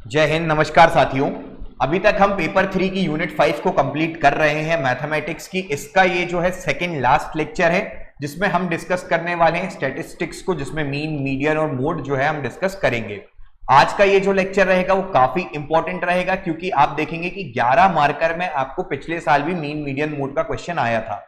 जय हिंद। नमस्कार साथियों, अभी तक हम पेपर 3 की यूनिट 5 को कंप्लीट कर रहे हैं मैथमेटिक्स की। इसका ये जो है सेकंड लास्ट लेक्चर है जिसमें हम डिस्कस करने वाले हैं स्टैटिस्टिक्स को, जिसमें मीन, मीडियन और मोड जो है हम डिस्कस करेंगे। आज का ये जो लेक्चर रहेगा वो काफी इंपॉर्टेंट रहेगा क्योंकि आप देखेंगे कि 11 मार्कर में आपको पिछले साल भी मीन, मीडियन, मोड का क्वेश्चन आया था।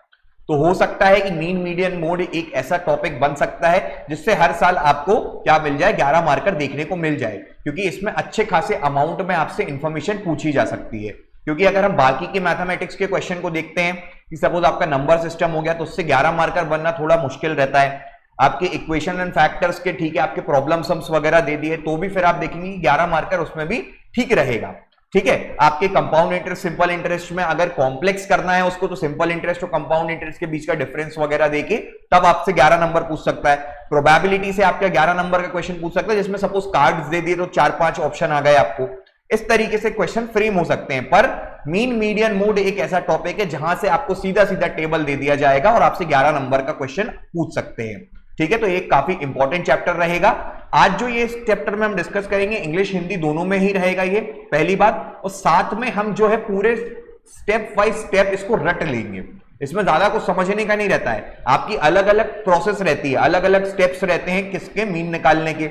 तो हो सकता है कि मीन, मीडियन, मोड एक ऐसा टॉपिक बन सकता है जिससे हर साल आपको क्या मिल जाए, 11 मार्कर देखने को मिल जाए, क्योंकि इसमें अच्छे खासे अमाउंट में आपसे इंफॉर्मेशन पूछी जा सकती है। क्योंकि अगर हम बाकी के मैथमेटिक्स के क्वेश्चन को देखते हैं कि सपोज आपका नंबर सिस्टम हो गया तो उससे 11 मार्कर बनना थोड़ा मुश्किल रहता है। आपके इक्वेशन एंड फैक्टर्स के ठीक है, आपके प्रॉब्लम सम्स वगैरह दे दिए तो भी फिर आप देखेंगे कि 11 मार्कर उसमें भी ठीक रहेगा। ठीक है, आपके कंपाउंड इंटरेस्ट, सिंपल इंटरेस्ट में अगर कॉम्प्लेक्स करना है उसको तो सिंपल इंटरेस्ट और कंपाउंड इंटरेस्ट के बीच का डिफरेंस वगैरह देके तब आपसे 11 नंबर पूछ सकता है। प्रोबेबिलिटी से आपका 11 नंबर का क्वेश्चन पूछ सकता है जिसमें सपोज कार्ड्स दे दिए तो 4-5 ऑप्शन आ गए आपको। इस तरीके से क्वेश्चन फ्रेम हो सकते हैं। पर मीन, मीडियन, मोड एक ऐसा टॉपिक है जहां से आपको सीधा सीधा टेबल दे दिया जाएगा और आपसे 11 नंबर का क्वेश्चन पूछ सकते हैं। ठीक है, तो ये काफी इंपॉर्टेंट चैप्टर रहेगा। आज जो ये चैप्टर में हम डिस्कस करेंगे, इंग्लिश हिंदी दोनों में ही रहेगा ये, पहली बात। और साथ में हम जो है पूरे स्टेप बाय स्टेप इसको रट लेंगे। इसमें ज्यादा कुछ समझने का नहीं रहता है, आपकी अलग अलग प्रोसेस रहती है, अलग अलग स्टेप्स रहते हैं किसके, मीन निकालने के,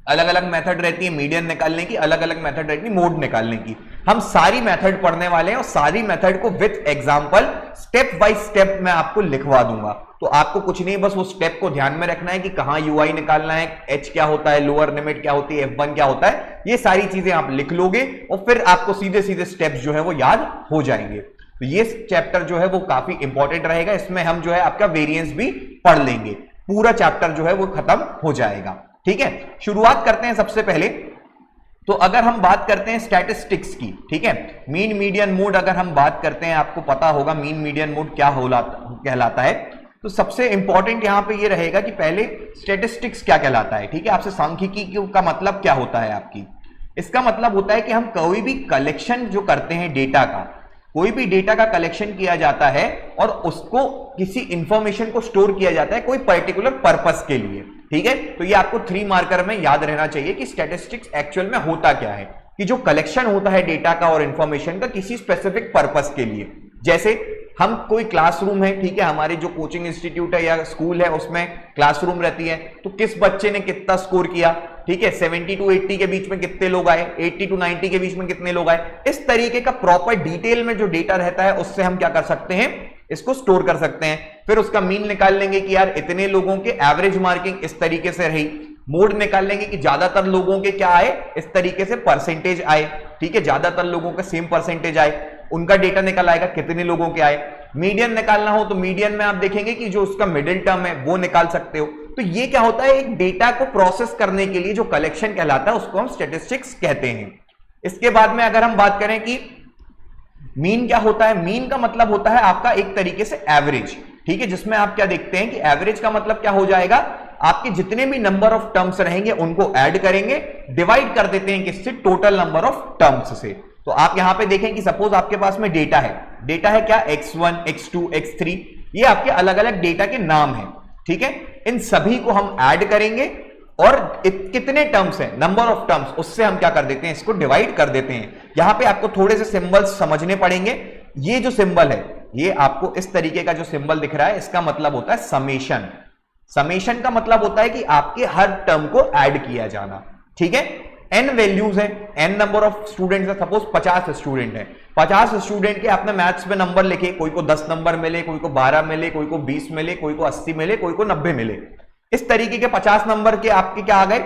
अलग अलग मेथड रहती है मीडियन निकालने की, अलग अलग मेथड रहती है मोड निकालने की। हम सारी मेथड पढ़ने वाले हैं और सारी मेथड को with example step by step मैं आपको लिखवा दूंगा। तो आपको कुछ नहीं, बस वो स्टेप को ध्यान में रखना है कि कहां यूआई निकालना है, एच क्या होता है, लोअर लिमिट क्या होती है, F1 क्या होता है, ये सारी चीजें आप लिख लोगे और फिर आपको सीधे सीधे स्टेप्स जो है वो याद हो जाएंगे। तो ये चैप्टर जो है वो काफी इंपॉर्टेंट रहेगा। इसमें हम जो है आपका वेरिएंस भी पढ़ लेंगे, पूरा चैप्टर जो है वो खत्म हो जाएगा। ठीक है, शुरुआत करते हैं सबसे पहले। तो अगर हम बात करते हैं स्टैटिस्टिक्स की, ठीक है, मीन, मीडियन, मोड अगर हम बात करते हैं, आपको पता होगा मीन, मीडियन, मोड क्या कहलाता है। तो सबसे इंपॉर्टेंट यहां पे ये रहेगा कि पहले स्टैटिस्टिक्स क्या कहलाता है। ठीक है, आपसे सांख्यिकी का मतलब क्या होता है आपकी, इसका मतलब होता है कि हम कोई भी कलेक्शन जो करते हैं डेटा का, कोई भी डेटा का कलेक्शन किया जाता है और उसको किसी इंफॉर्मेशन को स्टोर किया जाता है कोई पर्टिकुलर पर्पस के लिए। ठीक है, तो ये आपको 3 मार्कर में याद रहना चाहिए कि स्टैटिस्टिक्स एक्चुअल में होता क्या है, कि जो कलेक्शन होता है डेटा का और इंफॉर्मेशन का किसी स्पेसिफिक पर्पस के लिए। जैसे हम कोई क्लासरूम है, ठीक है, हमारी जो कोचिंग इंस्टीट्यूट है या स्कूल है उसमें क्लासरूम रहती है, तो किस बच्चे ने कितना स्कोर किया, ठीक है, 70 to 80 के बीच में कितने लोग आए, 80 to 90 के बीच में कितने लोग आए, इस तरीके का प्रॉपर डिटेल में जो डेटा रहता है उससे हम क्या कर सकते हैं, इसको स्टोर कर सकते हैं। फिर उसका मीन निकाल लेंगे कि यार इतने लोगों के एवरेज मार्किंग इस तरीके से रही। मोड निकाल लेंगे कि ज्यादातर लोगों के क्या आए, इस तरीके से परसेंटेज आए। ठीक है, ज्यादातर लोगों के सेम परसेंटेज आए, उनका डेटा निकल आएगा कितने लोगों के आए। मीडियन निकालना हो तो मीडियन में आप देखेंगे कि जो उसका मिडिल टर्म है वो निकाल सकते हो। तो ये क्या होता है, एक डेटा को प्रोसेस करने के लिए जो कलेक्शन कहलाता है उसको हम स्टैटिस्टिक्स कहते हैं। इसके बाद में अगर हम बात करें कि मीन क्या होता है, मीन का मतलब होता है आपका एक तरीके से एवरेज। ठीक है, जिसमें आप क्या देखते हैं कि एवरेज का मतलब क्या हो जाएगा, आपके जितने भी नंबर ऑफ टर्म्स रहेंगे उनको ऐड करेंगे, डिवाइड कर देते हैं किससे, टोटल नंबर ऑफ टर्म्स से। तो आप यहां पे देखें कि सपोज आपके पास में डेटा है क्या, x1, x2, x3, ये आपके अलग अलग डेटा के नाम हैं। ठीक है, इन सभी को हम ऐड करेंगे और कितने टर्म्स हैं, नंबर ऑफ टर्म्स, उससे हम क्या कर देते हैं, इसको डिवाइड कर देते हैं। यहां पे आपको थोड़े से सिंबल्स समझने पड़ेंगे। ये जो सिंबल है, ये आपको इस तरीके का जो सिंबल दिख रहा है, इसका मतलब होता है समेशन। समेशन का मतलब होता है कि आपके हर टर्म को ऐड किया जाना। ठीक है, n वैल्यूज है, n नंबर ऑफ स्टूडेंट्स है, सपोज 50 स्टूडेंट है, 50 स्टूडेंट के आपने मैथ्स में नंबर लिखे, कोई को 10 नंबर मिले, कोई को 12 मिले, कोई को 20 मिले, कोई को 80 मिले, कोई को 90 मिले। इस तरीके के 50 नंबर के आपके क्या आ गए,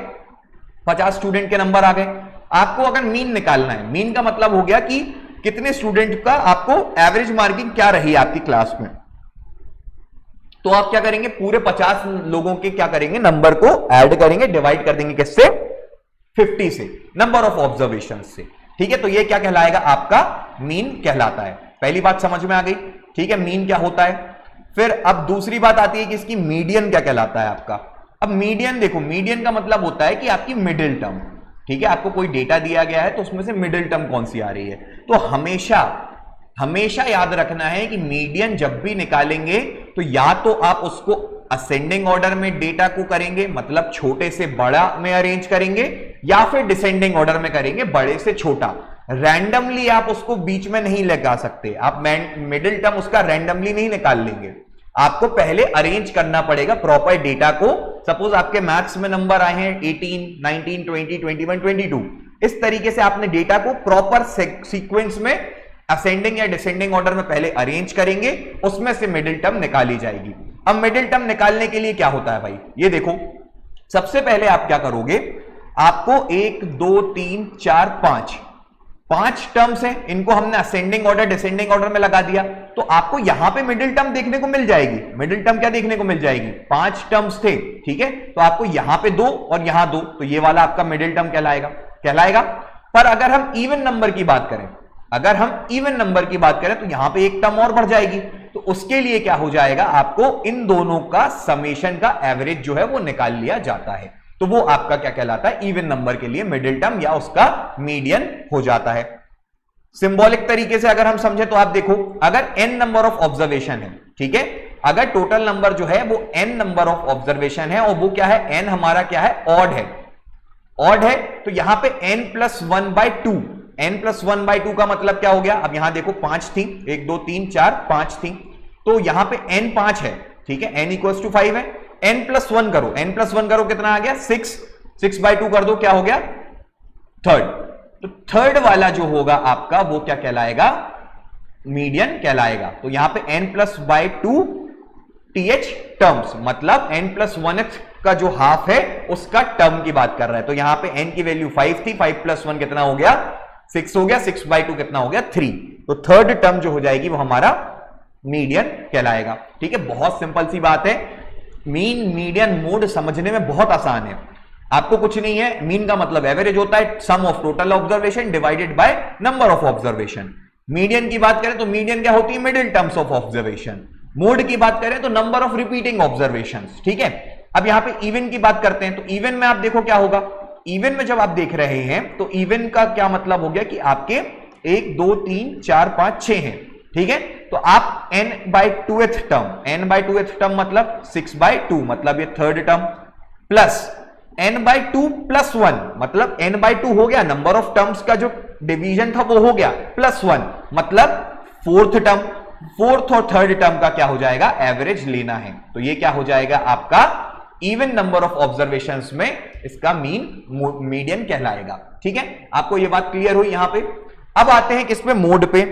50 स्टूडेंट के नंबर आ गए। आपको अगर मीन निकालना है, मीन का मतलब हो गया कि कितने स्टूडेंट का आपको एवरेज मार्किंग क्या रही आपकी क्लास में। तो आप क्या करेंगे, पूरे 50 लोगों के क्या करेंगे, नंबर को ऐड करेंगे, डिवाइड कर देंगे किससे, 50 से, नंबर ऑफ ऑब्जर्वेशन से। ठीक है, तो ये क्या कहलाएगा, आपका मीन कहलाता है। पहली बात समझ में आ गई। ठीक है, मीन क्या होता है। फिर अब दूसरी बात आती है कि इसकी मीडियन क्या कहलाता है आपका। अब मीडियन देखो, मीडियन का मतलब होता है कि आपकी मिडिल टर्म। ठीक है, आपको कोई डेटा दिया गया है तो उसमें से मिडिल टर्म कौन सी आ रही है। तो हमेशा हमेशा याद रखना है कि मीडियन जब भी निकालेंगे तो या तो आप उसको असेंडिंग ऑर्डर में डेटा को करेंगे, मतलब छोटे से बड़ा में अरेंज करेंगे, या फिर डिसेंडिंग ऑर्डर में करेंगे, बड़े से छोटा। रैंडमली आप उसको बीच में नहीं लगा सकते, आप मिडिल टर्म उसका रैंडमली नहीं निकाल लेंगे, आपको पहले अरेंज करना पड़ेगा प्रॉपर डेटा को। सपोज आपके मैथ्स में नंबर आए हैं 18, 19, 20, 21, 22, इस तरीके से आपने डेटा को प्रॉपर सीक्वेंस में असेंडिंग या डिसेंडिंग ऑर्डर में पहले अरेंज करेंगे, उसमें से मिडिल टर्म निकाली जाएगी। अब मिडिल टर्म निकालने के लिए क्या होता है भाई, ये देखो, सबसे पहले आप क्या करोगे, आपको 1, 2, 3, 4, 5 टर्म्स हैं, इनको हमने असेंडिंग ऑर्डर डिसेंडिंग ऑर्डर में लगा दिया, तो आपको यहां पे मिडिल टर्म देखने को मिल जाएगी। मिडिल टर्म क्या देखने को मिल जाएगी, 5 टर्म्स थे, ठीक है, तो आपको यहां पे 2 और यहां 2, तो ये वाला आपका मिडिल टर्म कहलाएगा। पर अगर हम इवन नंबर की बात करें, तो यहां पे एक टर्म और बढ़ जाएगी, तो उसके लिए क्या हो जाएगा, आपको इन दोनों का समेशन का एवरेज जो है वो निकाल लिया जाता है, तो वो आपका क्या कहलाता है, इवन नंबर के लिए मिडिल टर्म या उसका मीडियन हो जाता है। सिंबॉलिक तरीके से अगर हम समझे तो आप देखो, अगर n नंबर ऑफ ऑब्जर्वेशन है, ठीक है, अगर टोटल नंबर जो है वो n नंबर ऑफ ऑब्जर्वेशन है और वो क्या है, n हमारा क्या है, ऑड है, तो यहां पे n+1/2, n+1/2 का मतलब क्या हो गया, अब यहां देखो 5 थी, 1, 2, 3, 4, 5 थी, तो यहां पे n 5 है, ठीक है, n = 5 है, n+1 करो, कितना आ गया, 6/2 कर दो, क्या हो गया, थर्ड। तो थर्ड वाला जो होगा आपका वो क्या कहलाएगा, मीडियन कहलाएगा। तो यहां पे n+2 th टर्म्स, मतलब n+1th का जो हाफ है उसका टर्म की बात कर रहा है, तो यहां पे n की वैल्यू 5 थी, 5 + 1 कितना हो गया, 6 हो गया, 6/2 कितना हो गया, 3, तो थर्ड टर्म जो हो जाएगी वो हमारा मीडियन कहलाएगा, ठीक है। बहुत सिंपल सी बात है, मीन मीडियन मोड समझने में बहुत आसान है, आपको कुछ नहीं है, मीन का मतलब एवरेज होता है, sum of total observation divided by number of observation. Median की बात करें तो मीडियन क्या होती है, middle terms of observation. Mode की बात करें तो नंबर ऑफ रिपीटिंग ऑब्जर्वेशंस, ठीक है। अब यहां पे इवन की बात करते हैं, तो इवन में आप देखो क्या होगा, इवन में जब आप देख रहे हैं तो इवन का क्या मतलब हो गया कि आपके 1, 2, 3, 4, 5, 6 हैं, ठीक है, तो आप n/2th टर्म मतलब 6/2, मतलब ये थर्ड टर्म, प्लस n/2 + 1, मतलब n/2 हो गया, नंबर ऑफ टर्म्स का जो डिवीजन था वो हो गया, +1 मतलब फोर्थ टर्म, फोर्थ और थर्ड टर्म का क्या हो जाएगा, एवरेज लेना है, तो ये क्या हो जाएगा आपका इवन नंबर ऑफ ऑब्जर्वेशंस में इसका मीडियन कहलाएगा, ठीक है। आपको ये बात क्लियर हुई यहां पे। अब आते हैं किस पे, मोड पे।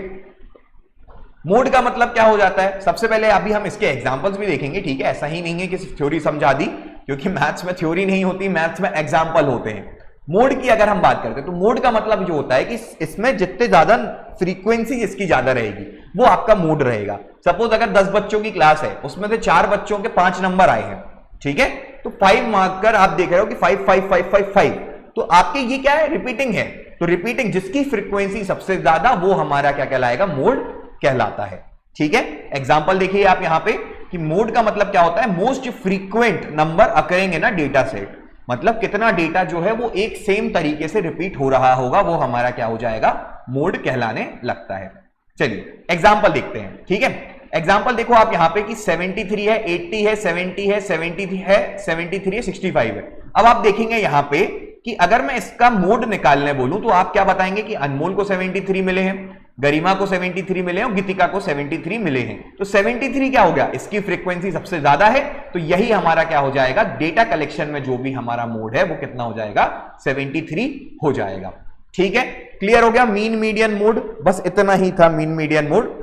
मोड का मतलब क्या हो जाता है, सबसे पहले अभी हम इसके एग्जांपल्स भी देखेंगे, ठीक है, ऐसा ही नहीं है कि सिर्फ थ्योरी समझा दी, क्योंकि मैथ्स में थ्योरी नहीं होती, मैथ्स में एग्जांपल होते हैं। मोड की अगर हम बात करते हैं तो मोड का मतलब जो होता है कि इसमें जितने ज्यादा फ्रीक्वेंसी इसकी ज्यादा रहेगी वो आपका मोड रहेगा। सपोज अगर 10 बच्चों की क्लास है, उसमें से 4 बच्चों के 5 नंबर आए हैं, ठीक है, तो 5 मार्कर आप देख रहे हो कि 5 5 5 5 5, तो आपके ये क्या है, रिपीटिंग है, तो रिपीटिंग जिसकी फ्रीक्वेंसी सबसे ज्यादा वो हमारा क्या कहलाएगा, मोड कहलाता है, ठीक है। एग्जांपल देखिए आप यहां पे कि मोड का मतलब क्या होता है, most frequent number occurring in a data set, मतलब कितना डेटा जो है वो एक सेम तरीके से रिपीट हो रहा होगा, वो हमारा क्या हो जाएगा, मोड कहलाने लगता है। चलिए एग्जांपल देखते हैं, ठीक है। एग्जांपल देखो आप यहां पे कि 73 है, 80 है, 70 है, 70 है, 73 है, 65 है। अब आप देखेंगे यहां पे कि अगर मैं इसका मोड निकालने बोलूं तो आप क्या बताएंगे कि अनमोल को 73 मिले हैं, गरिमा को 73 मिले हैं और गीतिका को 73 मिले हैं, तो 73 क्या हो गया, इसकी फ्रीक्वेंसी सबसे ज्यादा है, तो यही हमारा क्या हो जाएगा, डेटा कलेक्शन में जो भी हमारा मोड है वो कितना हो जाएगा, 73 हो जाएगा, ठीक है। क्लियर हो गया मीन मीडियन मोड, बस इतना ही था मीन मीडियन मोड।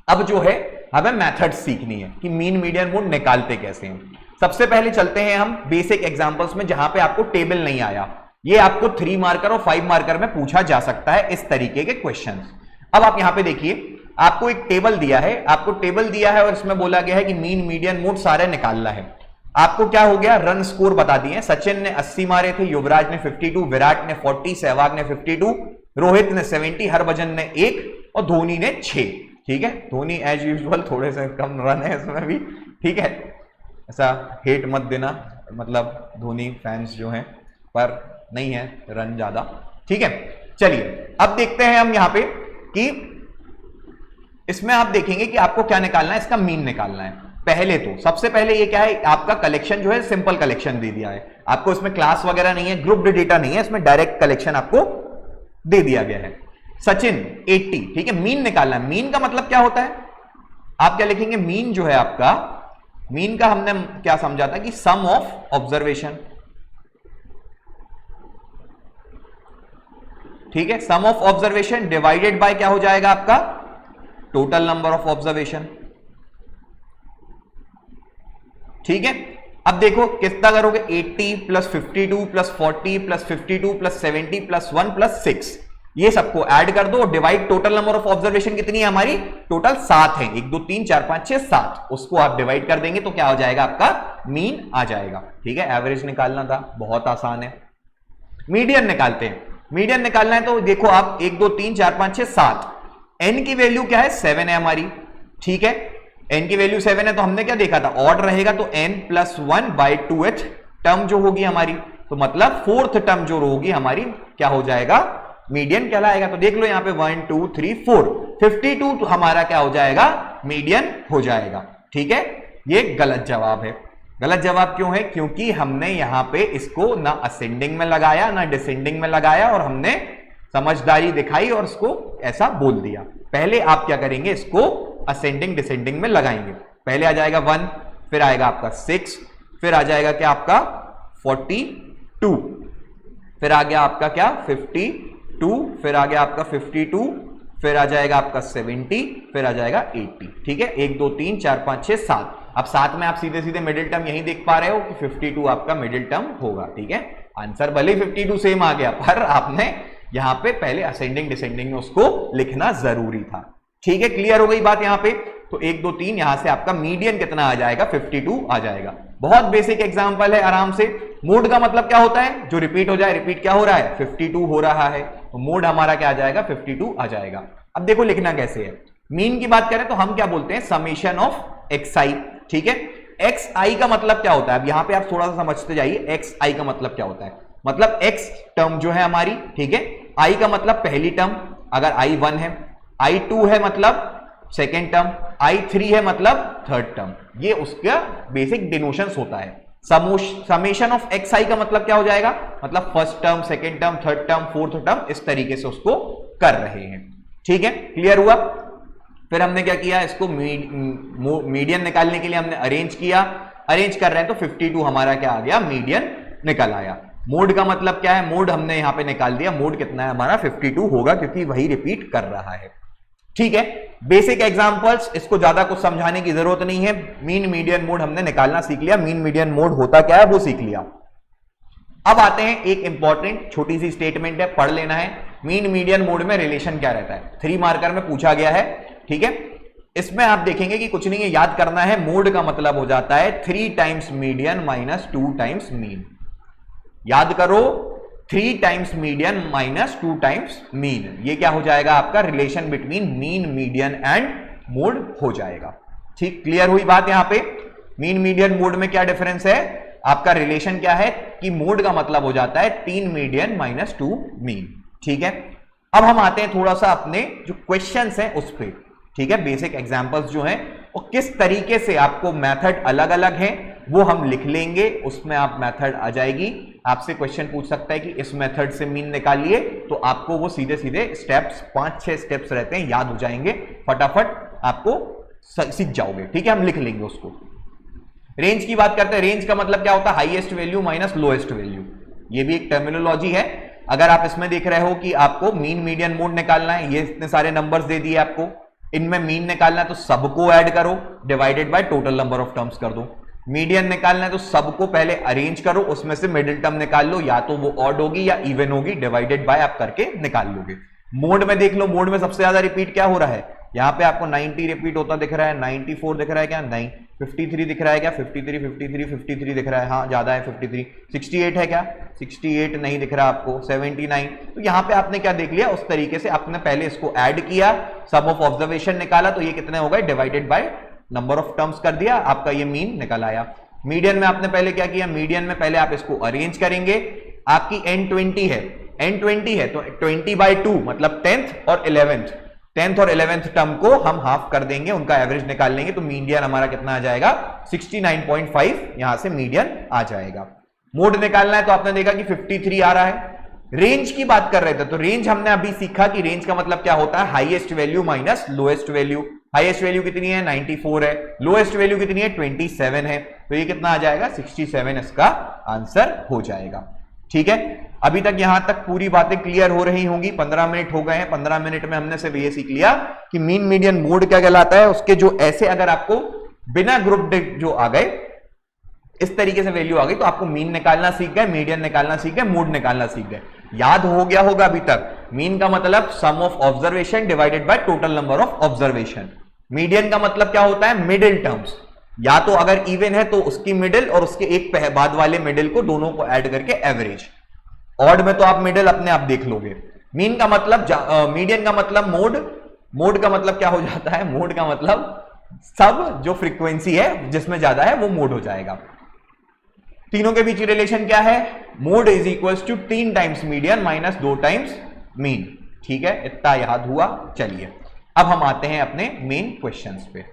अब जो है हमें मेथड सीखनी है कि मीन मीडियन मोड निकालते कैसे हैं। सबसे पहले चलते हैं हम बेसिक एग्जांपल्स में, जहां पे आपको टेबल नहीं आया, ये आपको 3 मार्कर और 5 मार्कर में पूछा जा सकता है इस तरीके के क्वेश्चंस। अब आप यहां पे देखिए, आपको एक टेबल दिया है, और इसमें बोला गया है कि मीन मीडियन मोड सारे निकालना है। आपको क्या हो गया, रन स्कोर बता दिए, सचिन ने 80 मारे थे, युवराज ने 52, विराट ने 40, सहवाग ने 52, रोहित ने 70, हरभजन ने 1 और धोनी ने 6, ठीक है। धोनी एज यूजुअल थोड़े से कम रन है इसमें भी, ठीक है, ऐसा हेट मत देना, मतलब धोनी फैंस जो हैं, पर नहीं है रन ज्यादा, ठीक है। चलिए अब देखते हैं हम यहां पे कि इसमें आप देखेंगे कि आपको क्या निकालना है, इसका मीन निकालना है। पहले तो सबसे पहले ये क्या है, आपका कलेक्शन जो है सिंपल कलेक्शन दे दिया है आपको, इसमें क्लास वगैरह नहीं है, ग्रुप्ड डेटा नहीं है, इसमें डायरेक्ट कलेक्शन आपको दे दिया गया है। सचिन 80, ठीक है, मीन निकालना है। मीन का मतलब क्या होता है, आप क्या लिखेंगे, मीन जो है आपका, मीन का हमने क्या समझा था कि सम ऑफ ऑब्जर्वेशन, ठीक है, sum of observation divided bye क्या हो जाएगा आपका, टोटल नंबर ऑफ ऑब्जर्वेशन, ठीक है। अब देखो कितना करोगे, 80 plus 52 plus 40 plus 52 plus 70 plus 1 plus 6, ये सबको ऐड कर दो, divide total number of observation कितनी है हमारी, टोटल 7 है, 1 2 3 4 5 6 7, उसको आप डिवाइड कर देंगे तो क्या हो जाएगा, आपका मीन आ जाएगा, ठीक है। एवरेज निकालना था, बहुत आसान है। मीडियन निकालते हैं, मीडियन निकालना है तो देखो आप 1 2 3 4 5 6 7, एन की वैल्यू क्या है, 7 है हमारी, ठीक है, एन की वैल्यू 7 है, तो हमने क्या देखा था, ऑड रहेगा तो n plus 1 by 2th term जो होगी हमारी, तो मतलब 4th टर्म जो होगी हमारी क्या हो जाएगा, मीडियन कहलाएगा। तो देख लो यहां पे 1 2 3 4 52 तो हमारा क्या हो जाएगा, मीडियन हो जाएगा, ठीक है। ये गलत जवाब है। गलत जवाब क्यों है, क्योंकि हमने यहां पे इसको ना असेंडिंग में लगाया ना डिसेंडिंग में लगाया, और हमने समझदारी दिखाई और इसको ऐसा बोल दिया। पहले आप क्या करेंगे, इसको असेंडिंग डिसेंडिंग में लगाएंगे। पहले आ जाएगा 1, फिर आएगा आपका 6, फिर आ जाएगा क्या आपका 42, फिर आ गया आपका क्या 52, फिर आ गया आपका 52, फिर आ जाएगा आपका 70, फिर आ जाएगा 80, ठीक है। 1 2 3 4 5 6 7, अब 7 में आप सीधे सीधे मिडिल टर्म यही देख पा रहे हो कि 52 आपका मिडिल टर्म होगा, ठीक है। आंसर भले 52 सेम आ गया, पर आपने यहां पे पहले असेंडिंग डिसेंडिंग में उसको लिखना जरूरी था, ठीक है। क्लियर हो गई बात यहां पे। तो 1 2 3 यहां से आपका मीडियन कितना आ जाएगा, 52 आ जाएगा। बहुत बेसिक एग्जांपल है, आराम से। मोड का मतलब क्या होता है, जो रिपीट हो जाए, रिपीट क्या हो रहा है, 52 हो रहा है, तो मोड हमारा क्या आ जाएगा, 52 आ जाएगा। अब देखो लिखना कैसे है। मीन की बात करें तो हम क्या बोलते हैं, समेशन ऑफ xi, ठीक है। xi का मतलब क्या होता है, अब यहां पे आप थोड़ा सा समझते जाइए, xi का मतलब क्या होता है, मतलब x टर्म जो है हमारी, ठीक है, i का मतलब पहली टर्म, अगर i1 है, i2 है मतलब सेकेंड टर्म, i3 है मतलब थर्ड टर्म, ये उसका बेसिक डिनोशंस होता है। समेशन ऑफ xi का मतलब क्या हो जाएगा, मतलब first term, second term, third term, fourth term, इस तरीके से उसको कर रहे हैं, ठीक है। क्लियर हुआ। फिर हमने क्या किया, इसको मीडियन निकालने के लिए हमने अरेंज किया, अरेंज कर रहे हैं तो 52 हमारा क्या आ गया, मीडियन निकल आया। मोड का मतलब क्या है, मोड हमने यहां पे निकाल दिया, मोड कितना है हमारा 52 होगा, क्योंकि वही रिपीट कर रहा है, ठीक है। बेसिक एग्जांपल्स, इसको ज्यादा कुछ समझाने की जरूरत नहीं है। मीन मीडियन मोड हमने निकालना सीख लिया, मीन मीडियन मोड होता क्या है वो सीख लिया। अब आते हैं, एक इंपॉर्टेंट छोटी सी स्टेटमेंट है, पढ़ लेना है। मीन मीडियन मोड में रिलेशन क्या रहता है, 3 मार्कर में पूछा गया है, ठीक है। इसमें आप देखेंगे कि कुछ नहीं है, याद करना है, मोड का मतलब हो जाता है 3 times median minus 2 times mean. याद करो, 3 times median minus 2 times mean, ये क्या हो जाएगा आपका, relation between mean median and mode हो जाएगा, ठीक। क्लियर हुई बात यहां पे। मीन मीडियन मोड में क्या डिफरेंस है, आपका रिलेशन क्या है कि मोड का मतलब हो जाता है 3 मीडियन माइनस 2 मीन, ठीक है। अब हम आते हैं थोड़ा सा अपने जो क्वेश्चंस हैं उस पर, ठीक है। बेसिक एग्जांपल्स जो हैं और किस तरीके से आपको मेथड अलग अलग हैं वो हम लिख लेंगे, उसमें आप मेथड आ जाएगी। आपसे क्वेश्चन पूछ सकता है कि इस मेथड से मीन निकालिए, तो आपको वो सीधे सीधे स्टेप्स 5-6 स्टेप्स रहते हैं, याद हो जाएंगे, फटाफट आपको सीख जाओगे, ठीक है। हम लिख लेंगे उसको। रेंज की बात करते हैं, रेंज का मतलब क्या होता है, highest value minus lowest value, ये भी एक टर्मिनोलॉजी है। अगर आप इसमें देख रहे हो कि आपको मीन मीडियन मोड निकालना है, ये इतने सारे नंबर्स दे दिए आपको, इनमें मीन निकालना है तो सबको ऐड करो, divided by total number of terms कर दो। मीडियन निकालना है तो सबको पहले अरेंज करो, उसमें से मिडिल टर्म निकाल लो, या तो वो ऑड होगी या इवन होगी, डिवाइडेड बाय आप करके निकाल लोगे। मोड में देख लो, मोड में सबसे ज्यादा रिपीट क्या हो रहा है, यहां पे आपको 90 रिपीट होता दिख रहा है, 94 दिख रहा है क्या, नहीं। 53 दिख रहा है क्या, 53 53 53 दिख रहा है, हाँ ज्यादा है 53। 68 है क्या, 68 नहीं दिख रहा आपको, 79। तो यहां पे आपने क्या देख लिया, उस तरीके से आपने पहले इसको ऐड किया, सम ऑफ ऑब्जर्वेशन निकाला, तो ये कितने हो गए, divided by number of terms कर दिया, आपका ये मीन निकल आया। मीडियन में आपने पहले क्या किया, मीडियन में पहले आप इसको अरेंज करेंगे, आपकी n20 है, n20 है तो 20/2 मतलब 10th और 11th, 10th और 11th टर्म को हम हाफ कर देंगे, उनका एवरेज निकाल लेंगे, तो मीडियन हमारा कितना आ जाएगा 69.5, यहां से मीडियन आ जाएगा। मोड निकालना है तो आपने देखा कि 53 आ रहा है। रेंज की बात कर रहे थे, तो रेंज हमने अभी सीखा कि रेंज का मतलब क्या होता है, highest value minus lowest value. Highest value कितनी है 94 है, लोएस्ट वैल्यू कितनी है 27 है, तो ये कितना आ जाएगा 67 इसका आंसर हो जाएगा। ठीक है, अभी तक यहां तक पूरी बातें क्लियर हो रही होंगी। 15 मिनट हो गए हैं, 15 मिनट में हमने सिर्फ ये सीख लिया कि मीन मीडियन मोड क्या कहलाता है, उसके जो ऐसे अगर आपको बिना ग्रुप जो आ गए इस तरीके से वैल्यू आ गई तो आपको मीन निकालना सीख गए, मीडियन निकालना सीख गए, मोड निकालना सीख गए। याद हो गया होगा अभी तक, मीन का मतलब sum of observation divided by total number of observation. Median का मतलब क्या होता है, मिडिल टर्म्स, या तो अगर इवन है तो उसकी मिडिल और उसके एक बाद वाले मिडिल को दोनों को ऐड करके एवरेज। ऑड में तो आप मिडिल अपने आप देख लोगे। मीन का मतलब मीडियन का मतलब मोड, मोड का मतलब क्या हो जाता है, मोड का मतलब सब जो फ्रीक्वेंसी है जिसमें ज्यादा है वो मोड हो जाएगा। तीनों के बीच रिलेशन क्या है, mode is equals to 3 times median minus 2 times mean. ठीक है, इतना याद हुआ। चलिए अब हम आते हैं अपने मेन क्वेश्चंस पे।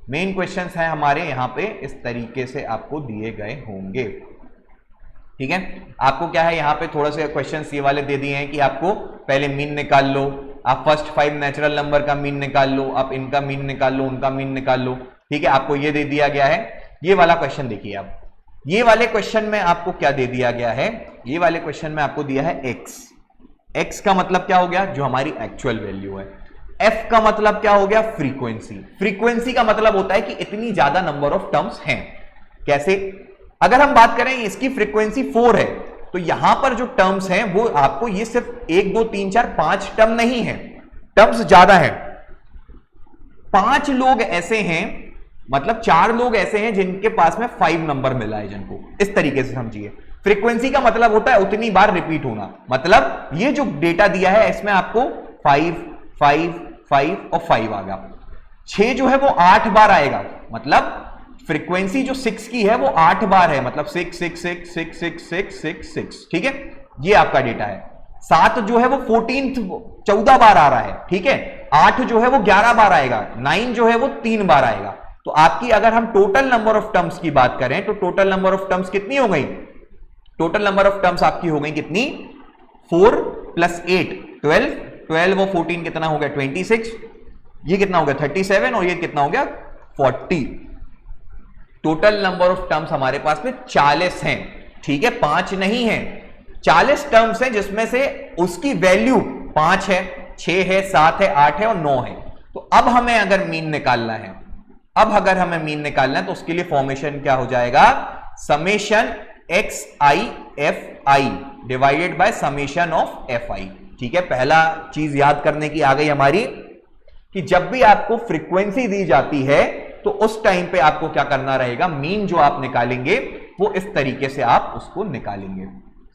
मेन क्वेश्चंस हैं हमारे यहां पे इस तरीके से आपको दिए गए होंगे। ठीक है, आपको क्या है, यहां पे थोड़ा से क्वेश्चंस ये वाले दे दिए हैं कि आपको पहले मीन निकाल लो, आप फर्स्ट 5 नेचुरल नंबर का मीन निकाल लो, आप इनका मीन निकाल लो, उनका मीन निकाल लो। ठीक है, आपको ये दे दिया गया है। ये वाला क्वेश्चन देखिए आप, ये वाले क्वेश्चन में आपको क्या दे दिया गया है, ये वाले क्वेश्चन में आपको दिया है x। x का मतलब क्या हो गया, जो हमारी एक्चुअल वैल्यू है। f का मतलब क्या हो गया, फ्रीक्वेंसी। फ्रीक्वेंसी का मतलब होता है कि इतनी ज्यादा नंबर ऑफ टर्म्स हैं। कैसे, अगर हम बात करें इसकी फ्रीक्वेंसी 4 है तो यहां पर जो टर्म्स हैं वो आपको ये सिर्फ 1 2 3 4 5 टर्म नहीं है, टर्म्स ज्यादा है। 5 लोग ऐसे हैं, मतलब 4 लोग ऐसे हैं जिनके पास में 5 नंबर मिला है जिनको, इस तरीके से समझिए। फ्रीक्वेंसी का मतलब होता है उतनी बार रिपीट होना, मतलब ये जो डेटा दिया है इसमें आपको 5 5 5 और 5 आ गया। 6 जो है वो 8 बार आएगा, मतलब फ्रीक्वेंसी जो 6 की है वो 8 बार है, मतलब 6 6 6 6 6 6 6 6। ठीक है, ये आपका डेटा है। 7 जो है वो 14 बार आ रहा है। ठीक है, 8 जो है वो 11 बार आएगा, 9 जो है वो 3 बार आएगा। तो आपकी अगर हम टोटल नंबर ऑफ टर्म्स की बात करें तो टोटल नंबर ऑफ टर्म्स कितनी हो गई, टोटल नंबर ऑफ टर्म्स आपकी हो गई कितनी, 4 + 8 12, 12 और 14 कितना हो गया 26, ये कितना हो गया 37 और ये कितना हो गया 40। टोटल नंबर ऑफ टर्म्स हमारे पास में 40 हैं। ठीक है, 5 नहीं है, 40 टर्म्स हैं जिसमें से उसकी वैल्यू 5 है, 6 है, 7 है, 8 है और 9 है। तो अब हमें अगर मीन निकालना है, अब अगर हमें मीन निकालना है तो उसके लिए फॉर्मेशन क्या हो जाएगा, summation xi/fi divided by summation of fi। ठीक है, पहला चीज याद करने की आ गई हमारी कि जब भी आपको फ्रीक्वेंसी दी जाती है तो उस टाइम पे आपको क्या करना रहेगा, मीन जो आप निकालेंगे वो इस तरीके से आप उसको निकालेंगे।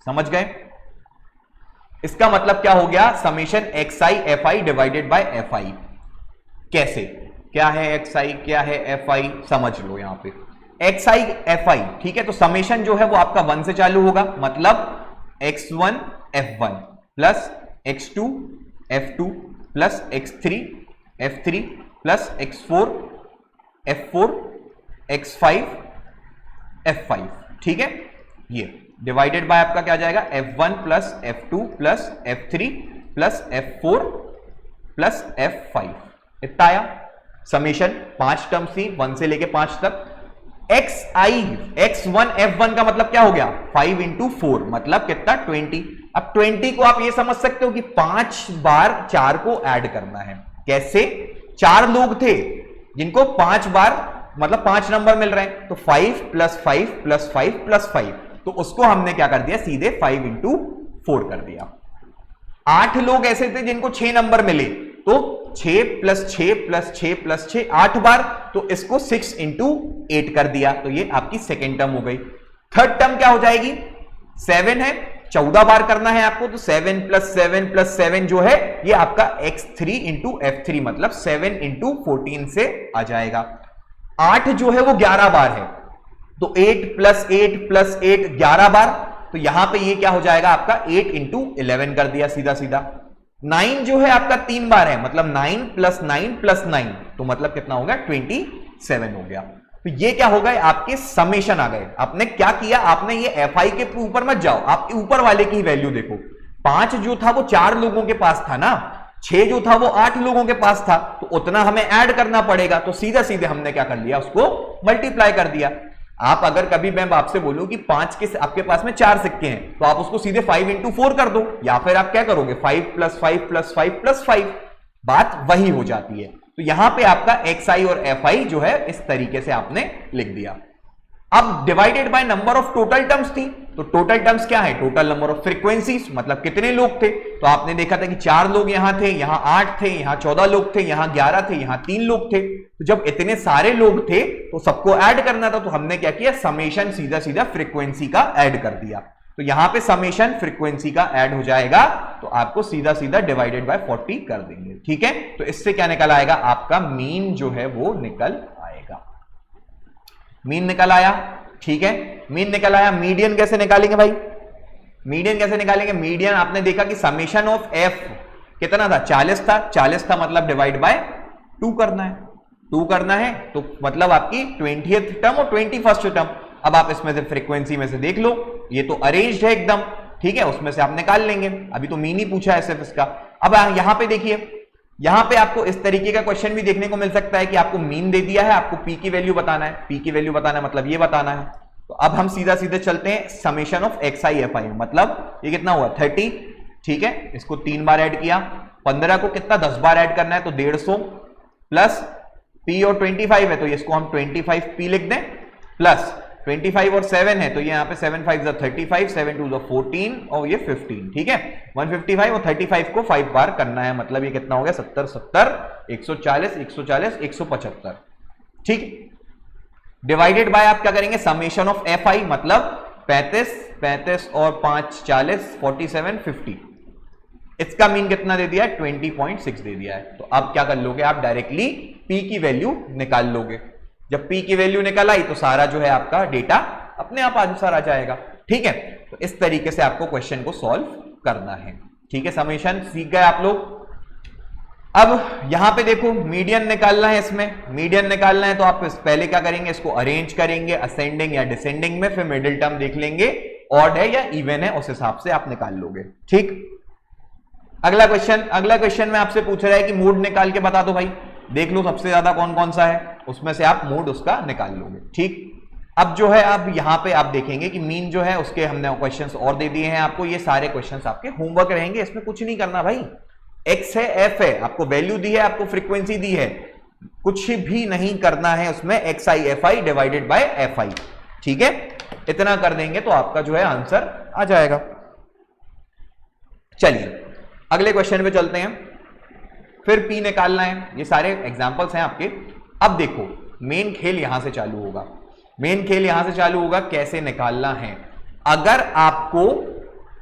समझ गए, इसका मतलब क्या हो गया, summation xi/fi divided by fi। कैसे, क्या है xi, क्या है fi, समझ लो यहां पे xi/fi। ठीक है, तो समेशन जो है वो आपका 1 से चालू होगा, मतलब x1 f1 plus x2 f2 plus x3 f3 plus x4 f4 x5 f5। ठीक है, ये डिवाइडेड बाय आपका क्या जाएगा, f1 plus f2 plus f3 plus f4 plus f5। इतना आया समेशन। 5 टर्म्स थी 1 से लेके 5 तक। x1 f1 का मतलब क्या हो गया, 5 × 4 मतलब कितना 20। अब 20 को आप ये समझ सकते हो कि 5 बार 4 को ऐड करना है। कैसे, 4 लोग थे जिनको 5 बार मतलब 5 नंबर मिल रहे हैं, तो 5 + 5 + 5 + 5, तो उसको हमने क्या कर दिया, सीधे 5 × 4 कर दिया। 8 लोग ऐसे थे जिनको 6 नंबर मिले, तो 6 + 6 + 6 + 6 8 बार, तो इसको 6 × 8 कर दिया, तो ये आपकी सेकेंड टर्म हो गई। थर्ड टर्म क्या हो जाएगी, 7 है, 14 बार करना है आपको, तो 7 + 7 + 7 जो है ये आपका x3 × f3 मतलब 7 × 14 से आ जाएगा। 8 जो है वो 11 बार है, तो 8 + 8 + 8 11 बार, तो यहां पे ये क्या हो जाएगा आपका 8 × 11 कर दिया सीधा सीधा। 9 जो है आपका 3 बार है, मतलब 9 + 9 + 9, तो मतलब कितना हो गया 27 हो गया। तो ये क्या हो गए आपके समेशन आ गए। आपने क्या किया, आपने ये एफआई के ऊपर मत जाओ, आपके ऊपर वाले की वैल्यू देखो। 5 जो था वो 4 लोगों के पास था ना, 6 जो था वो 8 लोगों के पास था, तो उतना हमें ऐड करना पड़ेगा। तो सीधा सीधे हमने क्या कर लिया, उसको मल्टीप्लाई कर दिया। आप अगर कभी मैं आपसे बोलूं कि 5 के आपके पास में 4 सिक्के हैं, तो आप उसको सीधे 5 × 4 कर दो, या फिर आप क्या करोगे 5 + 5 + 5 + 5, बात वही हो जाती है। तो यहां पे आपका xi और fi जो है इस तरीके से आपने लिख दिया। अब divided by number of total terms थी, तो टोटल टर्म्स क्या है, टोटल नंबर ऑफ फ्रीक्वेंसीज, मतलब कितने लोग थे। तो आपने देखा था कि 4 लोग यहां थे, यहां 8 थे, यहां 14 लोग थे, यहां 11 थे, यहां 3 लोग थे। तो जब इतने सारे लोग थे तो सबको ऐड करना था, तो हमने क्या किया, समेशन सीधा सीधा फ्रीक्वेंसी का ऐड कर दिया। तो यहां पे समेशन फ्रीक्वेंसी का ऐड हो जाएगा, तो आपको सीधा सीधा डिवाइडेड बाय 40 कर देंगे। ठीक है, तो इससे क्या निकल आएगा, आपका मीन जो है वो निकल आएगा। मीन निकल आया, ठीक है, मीन निकल आया। मीडियन कैसे निकालेंगे भाई, मीडियन कैसे निकालेंगे, मीडियन आपने देखा कि समेशन ऑफ एफ कितना था, 40 था, 40 था, मतलब डिवाइड बाय 2 करना है, 2 करना है, तो मतलब आपकी 20th टर्म और 21st टर्म। अब आप इसमें से फ्रीक्वेंसी में से देख लो, ये तो अरेंज्ड है एकदम, ठीक है, उसमें से आप निकाल लेंगे। अभी तो मीन ही पूछा है सिर्फ इसका। अब यहां पे देखिए, यहां पे आपको इस तरीके का क्वेश्चन भी देखने को मिल सकता है कि आपको मीन दे दिया है, आपको पी की वैल्यू बताना है, पी की वैल्यू बताना है मतलब ये बताना है। तो अब हम सीधा सीधे चलते हैं समेशन ऑफ xi fi, मतलब ये कितना हुआ 30, ठीक है, इसको 3 बार ऐड किया, 15 को कितना 10 बार ऐड करना है, तो 150 प्लस p और 25 है, तो इसको हम 25p लिख दें, प्लस 25 और 7 है, तो ये यहाँ पे 7 5 35, 7 2 14 और ये 15, ठीक है, 155 और 35 को 5 बार करना है, मतलब ये कितना हो गया 70 70 140 140 175, ठीक। डिवाइडेड बाय आप क्या करेंगे, समेशन ऑफ fi, मतलब 35 35 और 5 40 47 50, इसका मीन कितना दे दिया है 20.6 दे दिया है। तो अब क्या कर लोगे, आप डायरेक्टली p की वैल्यू निकाल लोगे। जब p की वैल्यू निकल आई तो सारा जो है आपका डेटा अपने आप आंसर आ जाएगा, ठीक है। तो इस तरीके से आपको क्वेश्चन को सॉल्व करना है, ठीक है। समेशन सीख गए आप लोग। अब यहां पे देखो मीडियन निकालना है, इसमें मीडियन निकालना है, तो आप पहले क्या करेंगे, इसको अरेंज करेंगे असेंडिंग या डिसेंडिंग में, फिर मिडिल टर्म देख लेंगे ऑड है या इवन है, उस हिसाब से आप निकाल लोगे, ठीक। अगला क्वेश्चन में आपसे पूछ रहा है कि मोड निकाल के बता दो भाई, देख लो सबसे ज्यादा कौन कौन सा है, उसमें से आप मोड उसका निकाल लोगे, ठीक। अब जो है अब यहां पे आप देखेंगे कि मीन जो है उसके हमने क्वेश्चंस और दे दिए हैं आपको, ये सारे क्वेश्चंस आपके होमवर्क रहेंगे, इसमें कुछ नहीं करना भाई। एक्स है, एफ है, आपको वैल्यू दी है, आपको फ्रीक्वेंसी दी है, कुछ भी नहीं करना है उसमें, xi fi divided by fi, ठीक है, इतना कर देंगे तो आपका जो है आंसर आ जाएगा। चलिए अगले क्वेश्चन पे चलते हैं, फिर p निकालना है, ये सारे एग्जांपल्स हैं आपके। अब देखो मेन खेल यहां से चालू होगा, मेन खेल यहां से चालू होगा, कैसे निकालना है। अगर आपको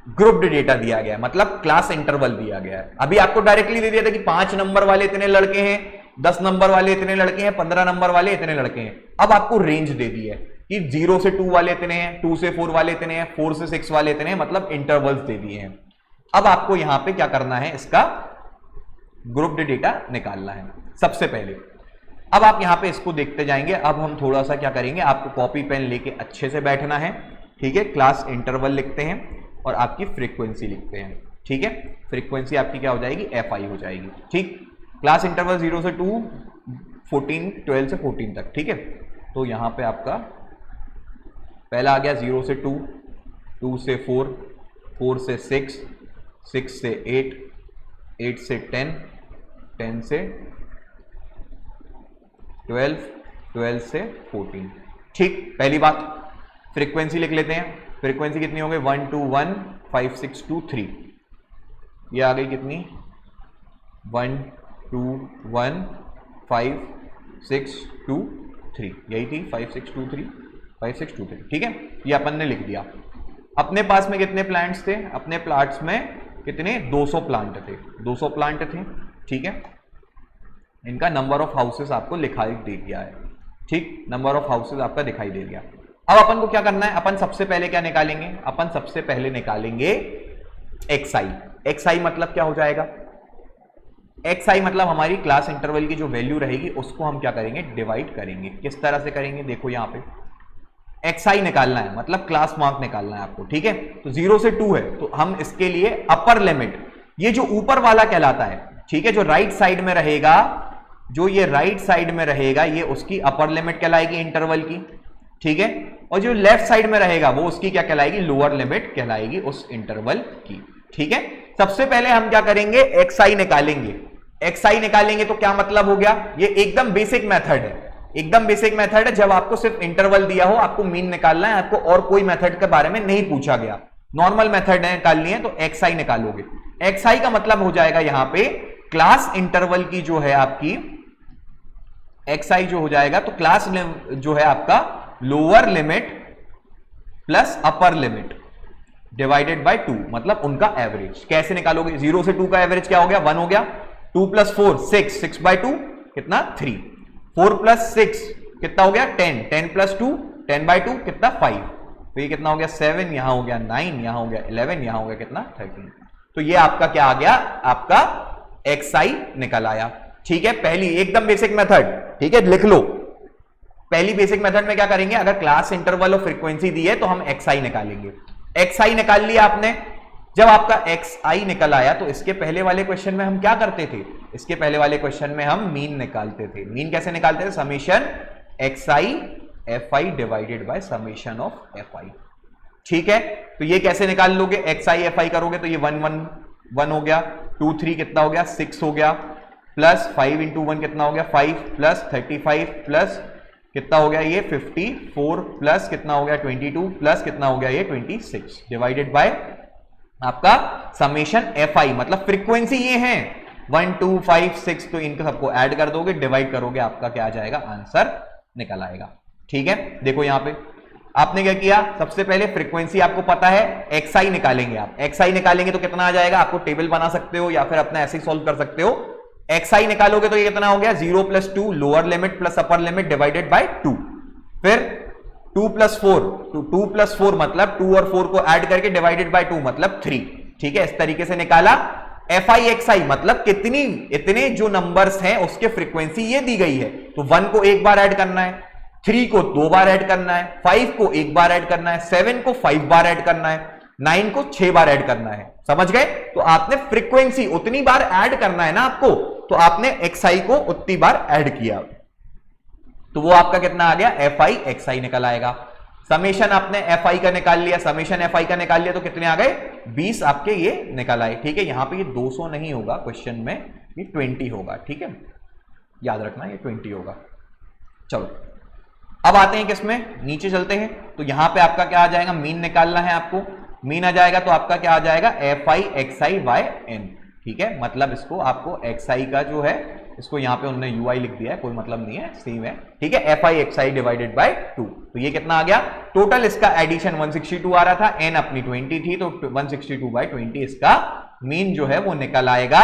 ग्रुप्ड डेटा दिया गया है, मतलब क्लास इंटरवल दिया गया है, अभी आपको डायरेक्टली दे दिया था कि 5 नंबर वाले इतने लड़के हैं, 10 नंबर वाले इतने लड़के हैं, 15 नंबर वाले इतने लड़के हैं। अब आपको रेंज दे दी है कि 0 से 2 वाले इतने हैं, 2 से 4 वाले इतने हैं, 4 से 6 वाले इतने हैं, मतलब इंटरवल्स दे दिए हैं। अब आपको यहां पे क्या करना है, इसका ग्रुप्ड डेटा निकालना है सबसे पहले। अब आप यहां पे इसको देखते जाएंगे। अब हम थोड़ा सा क्या करेंगे, आपको कॉपी पेन लेके अच्छे से बैठना है, ठीक है। क्लास इंटरवल लिखते हैं और आपकी फ्रीक्वेंसी लिखते हैं, ठीक है। फ्रीक्वेंसी आपकी क्या हो जाएगी, fi हो जाएगी, ठीक। क्लास इंटरवल 0 से 2 14 12 से 14 तक, ठीक है। तो यहां पे आपका पहला आ गया 0 से 2, 2 से 4, 4 से 6, 6 से 8, 8 से 10, 10 से 12, 12 से 14, ठीक। पहली बात फ्रीक्वेंसी लिख लेते हैं। फ्रीक्वेंसी कितनी हो गई, 1 2 1 5 6 2 3, ये आ गई कितनी 1 2 1 5 6 2 3, यही थी 5 6 2 3 5 6 2 3, ठीक है। ये अपन ने लिख दिया। अपने पास में कितने प्लांट्स थे, अपने प्लांट्स में कितने 200 प्लांट थे, 200 प्लांट थे, ठीक है। इनका नंबर ऑफ हाउसेस आपको दिखाई दे दिया है, ठीक। नंबर ऑफ हाउसेस आपका दिखाई दे दिया। अब अपन को क्या करना है, अपन सबसे पहले क्या निकालेंगे, अपन सबसे पहले निकालेंगे xi। xi मतलब क्या हो जाएगा, एक्स आई मतलब हमारी क्लास इंटरवल की जो वैल्यू रहेगी उसको हम क्या करेंगे, डिवाइड करेंगे। किस तरह से करेंगे, देखो यहां पे एक्स आई निकालना है, मतलब क्लास मार्क निकालना है आपको, ठीक है। तो 0 से 2 है, तो हम इसके लिए अपर लिमिट, ये जो ऊपर वाला कहलाता है, ठीक है, जो राइट साइड में रहेगा, जो ये राइट साइड में रहेगा, ये उसकी अपर लिमिट कहलाएगी इंटरवल की, ठीक है। और जो लेफ्ट साइड में रहेगा वो उसकी क्या कहलाएगी, लोअर लिमिट कहलाएगी उस इंटरवल की, ठीक है। सबसे पहले हम क्या करेंगे, एक्स आई निकालेंगे। एक्स आई निकालेंगे तो क्या मतलब हो गया, ये एकदम बेसिक मेथड है, एकदम बेसिक मेथड है। जब आपको सिर्फ इंटरवल दिया हो, आपको मीन निकालना है, आपको और कोई मेथड के बारे में नहीं पूछा गया, नॉर्मल मेथड है निकालनी है, तो एक्स आई निकालोगे। एक्स आई का मतलब हो जाएगा यहां पे क्लास इंटरवल की जो है आपकी एक्स आई जो हो जाएगा, तो क्लास जो है आपका lower limit plus upper limit divided by 2, मतलब उनका एवरेज। कैसे निकालोगे, 0 से 2 का एवरेज क्या हो गया, 1 हो गया। 2 + 4 6, 6 by 2 कितना 3, 4 + 6 कितना हो गया 10, 10 + 2 10 by 2 कितना 5, तो ये कितना हो गया 7, यहां हो गया 9, यहां हो गया 11, यहां हो गया कितना 13। तो ये आपका क्या आ गया, आपका एक्स आई निकल आया, ठीक है। पहली एकदम बेसिक मेथड, ठीक है, लिख लो। पहली बेसिक मेथड में क्या करेंगे, अगर क्लास इंटरवल और फ्रीक्वेंसी दी है तो हम एक्स आई निकालेंगे। एक्स आई निकाल लिया आपने। जब आपका एक्स आई निकल आया तो इसके पहले वाले क्वेश्चन में हम क्या करते थे, इसके पहले वाले क्वेश्चन में हम मीन निकालते थे। मीन कैसे निकालते थे, summation x I F I divided by summation of F I, ठीक है। तो ये कैसे निकाल लोगे, एक्स आई एफ आई करोगे तो ये 1 1 1 हो गया, 2 3 कितना हो गया 6 हो गया, प्लस 5 × 1 कितना हो गया 5, प्लस 35 प्लस कितना हो गया ये 54, प्लस कितना हो गया 22, प्लस कितना हो गया ये 26 डिवाइडेड बाय आपका समेशन एफ आई, मतलब फ्रीक्वेंसी ये है 1 2 5 6, तो इनको सबको ऐड कर दोगे, डिवाइड करोगे, आपका क्या आ जाएगा, आंसर निकल आएगा, ठीक है। देखो यहां पे आपने क्या किया, सबसे पहले फ्रीक्वेंसी आपको पता है, एक्स आई निकालेंगे। आप एक्स आई निकालेंगे तो कितना आ जाएगा, आपको टेबल बना सकते हो या फिर अपना ऐसे ही सॉल्व कर सकते हो। एक्स आई निकालोगे तो ये कितना हो गया 0 + 2 lower limit plus upper limit divided by 2, फिर 2 + 4, तो 2 + 4 मतलब 2 और 4 को ऐड करके डिवाइडेड बाय 2 मतलब 3, ठीक है। इस तरीके से निकाला। एफ आई एक्स आई मतलब कितनी, इतने जो नंबर्स हैं उसके फ्रीक्वेंसी ये दी गई है, तो 1 को एक बार ऐड करना है, 3 को 2 बार ऐड करना है, 5 को 1 बार ऐड करना है, 7 को 5 बार ऐड करना है, 9 को 6 बार ऐड करना है, समझ गए। तो आपने फ्रीक्वेंसी उतनी बार ऐड करना है ना आपको, तो आपने एक्स आई को उतनी बार ऐड किया, तो वो आपका कितना आ गया, एफ आई एक्स आई निकल आएगा। समेशन आपने एफ आई का निकाल लिया, समेशन एफ आई का निकाल लिया तो कितने आ गए 20 आपके ये निकल आए, ठीक है। यहां पे ये 200 नहीं होगा क्वेश्चन में, ये 20 होगा, ठीक है, याद रखना ये 20 होगा। चलो अब आते हैं किसमें, नीचे चलते हैं। तो यहां पे आपका क्या आ जाएगा, मीन निकालना है आपको, मीन आ जाएगा तो आपका क्या आ जाएगा, f i x i by n, ठीक है। मतलब इसको आपको एक्स आई का जो है, इसको यहां पे उन्होंने यू आई लिख दिया है, कोई मतलब नहीं है, सेम है, ठीक है। F i x I divided by 2, तो ये कितना आ गया, टोटल इसका एडिशन 162 आ रहा था, एन अपनी 20 थी, तो 162/20 इसका मीन जो है वो निकल आएगा।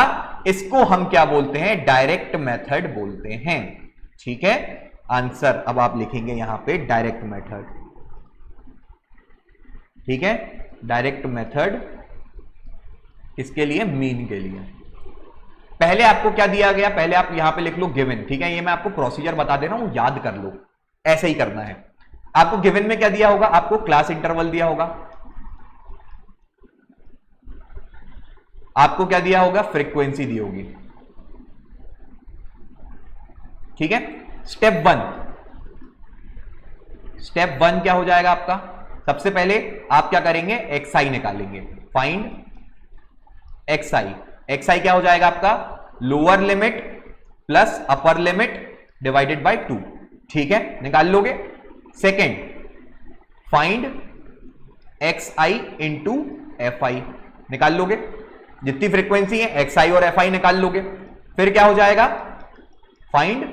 इसको हम क्या बोलते हैं, डायरेक्ट मेथड बोलते हैं, ठीक है। आंसर अब आप लिखेंगे यहां पे डायरेक्ट मेथड, ठीक है। डायरेक्ट मेथड इसके लिए, मीन के लिए। पहले आपको क्या दिया गया, पहले आप यहां पे लिख लो गिवन, ठीक है। ये मैं आपको प्रोसीजर बता दे रहा हूं, याद कर लो, ऐसे ही करना है। आपको गिवन में क्या दिया होगा, आपको क्लास इंटरवल दिया होगा, आपको क्या दिया होगा, फ्रीक्वेंसी दी होगी, ठीक है। स्टेप 1 क्या हो जाएगा आपका, सबसे पहले आप क्या करेंगे, एक्स आई निकालेंगे, फाइंड एक्स आई। एक्स आई क्या हो जाएगा आपका, lower limit plus upper limit divided by 2, ठीक है, निकाल लोगे। Second, find x I into F I, निकाल लोगे, जितनी फ्रीक्वेंसी है एक्स आई और एफ आई निकाल लोगे। फिर क्या हो जाएगा, find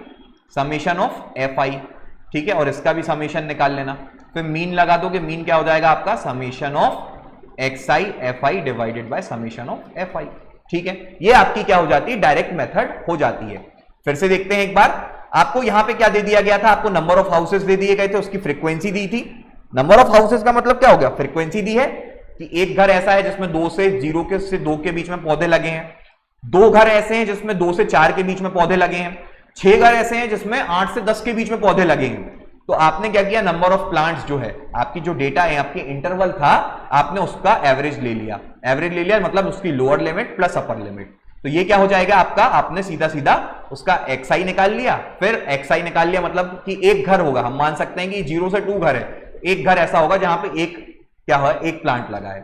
summation of F I, ठीक है, और इसका भी समेशन निकाल लेना। फिर मीन लगा दोगे, मीन क्या हो जाएगा आपका, summation of x I F I divided by summation of F I, ठीक है। ये आपकी क्या हो जाती है, डायरेक्ट मेथड हो जाती है। फिर से देखते हैं एक बार, आपको यहां पे क्या दे दिया गया था, आपको नंबर ऑफ हाउसेस दे दिए गए थे, उसकी फ्रीक्वेंसी दी थी। नंबर ऑफ हाउसेस का मतलब क्या हो गया, फ्रीक्वेंसी दी है कि एक घर ऐसा है जिसमें 2 से 0 के से 2 के बीच में पौधे लगे हैं, 2 घर ऐसे हैं जिसमें 2 से 4 के बीच में पौधे लगे हैं, 6 घर ऐसे हैं जिसमें 8 से 10 के बीच में पौधे लगे हैं। तो आपने क्या किया, नंबर ऑफ प्लांट्स जो है आपकी जो डेटा है, आपकी इंटरवल था, आपने उसका एवरेज ले लिया। एवरेज ले लिया मतलब उसकी lower limit plus upper limit. तो ये क्या हो जाएगा आपका, आपने सीधा सीधा उसका xi निकाल लिया। फिर xi निकाल लिया मतलब कि एक घर होगा, हम मान सकते हैं कि 0 से 2 घर है, एक घर ऐसा होगा जहां पे एक क्या है, एक प्लांट लगा है।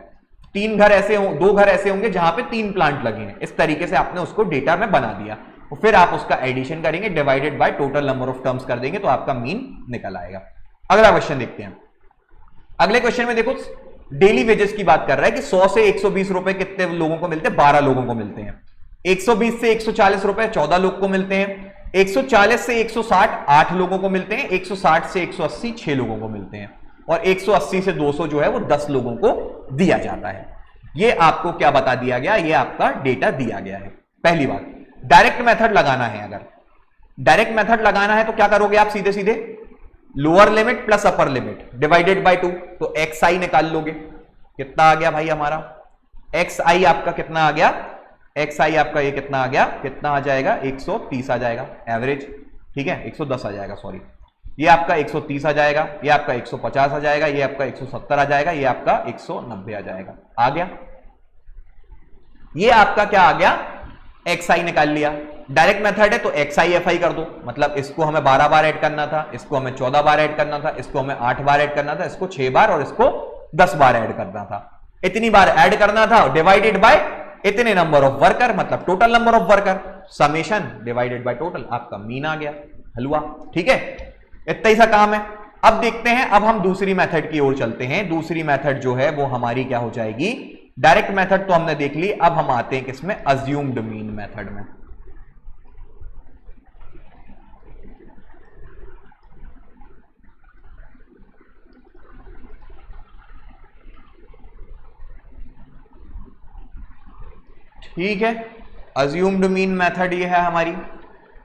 3 घर ऐसे 2 घर ऐसे होंगे जहां पे 3 प्लांट लगे हैं। इस तरीके से आपने उसको डेटा में बना दिया। तो फिर आप उसका एडिशन करेंगे, divided by total number of terms कर देंगे, तो आपका मीन निकल आएगा। अगला क्वेश्चन देखते हैं। अगले क्वेश्चन में देखो, डेली वेजेस की बात कर रहा है कि 100 से 120 रुपए कितने लोगों को मिलते हैं, 12 लोगों को मिलते हैं। 120 से 140 रुपए 14 लोग को मिलते हैं। 140 से 160 8 लोगों को मिलते हैं। 160 से 180 6 लोगों को मिलते हैं। और 180 से 200 जो है वो 10 लोगों को दिया जाता है। ये आपको क्या बता दिया गया, ये आपका डेटा दिया गया है। पहली बात, डायरेक्ट मेथड लगाना है। अगर डायरेक्ट मेथड लगाना है तो क्या करोगे आप, सीधे सीधे lower limit plus upper limit divided by 2, तो xi निकाल लोगे। कितना आ गया भाई हमारा, xi आपका कितना आ गया, xi आपका ये कितना आ गया, कितना आ जाएगा, 130 आ जाएगा एवरेज। ठीक है, 110 आ जाएगा, सॉरी, ये आपका 130 आ जाएगा, ये आपका 150 आ जाएगा, ये आपका 170 आ जाएगा, ये आपका 190 आ जाएगा। आ गया, ये आपका क्या आ गया, xi निकाल लिया। डायरेक्ट मेथड है तो xi fi कर दो, मतलब इसको हमें 12 बार ऐड करना था, इसको हमें 14 बार ऐड करना था, इसको हमें 8 बार ऐड करना था, इसको 6 बार और इसको 10 बार ऐड करना था। इतनी बार ऐड करना था, डिवाइडेड बाय इतने नंबर ऑफ वर्कर, मतलब total number of worker, summation divided by total, आपका मीन आ गया, हलवा। ठीक है, इतना ही सा काम है। अब देखते हैं, अब हम दूसरी मेथड की ओर चलते हैं। दूसरी मेथड जो है वो हमारी क्या हो जाएगी, डायरेक्ट मेथड तो हमने देख ली, अब हम आते हैं किसमें, अज्यूम्ड मीन मेथड में। ठीक है, अज्यूम्ड मीन मेथड ये है हमारी।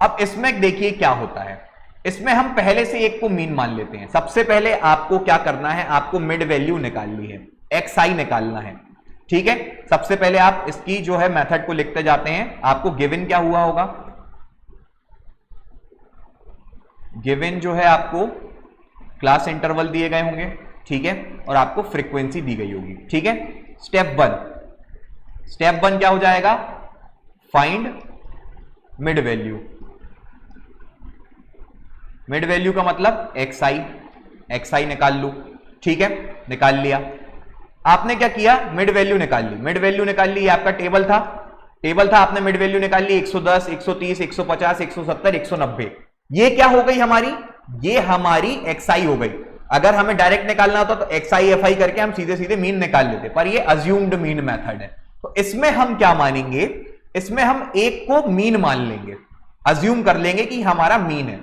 अब इसमें देखिए क्या होता है, इसमें हम पहले से एक को मीन मान लेते हैं। सबसे पहले आपको क्या करना है, आपको मिड वैल्यू निकालनी है, xi निकालना है। ठीक है, सबसे पहले आप इसकी जो है मेथड को लिखते जाते हैं। आपको गिवन क्या हुआ होगा, गिवन जो है आपको क्लास इंटरवल दिए गए होंगे। ठीक है, और आपको फ्रीक्वेंसी दी गई होगी। ठीक है, स्टेप 1 क्या हो जाएगा, find mid value. Mid value का मतलब xi निकाल लो। ठीक है, निकाल लिया। आपने क्या किया, मिड वैल्यू निकाल ली। मिड वैल्यू निकाल ली, ये आपका टेबल था, आपने मिड वैल्यू निकाल ली 110, 130, 150, 170, 190। ये क्या हो गई हमारी, ये हमारी xi हो गई। अगर हमें डायरेक्ट निकालना होता तो xi fi करके हम सीधे सीधे मीन निकाल लेते, पर ये अज्यूम्ड मीन मेथड है। तो इसमें हम क्या मानेंगे, इसमें हम एक को मीन मान लेंगे, अज्यूम कर लेंगे कि हमारा मीन है।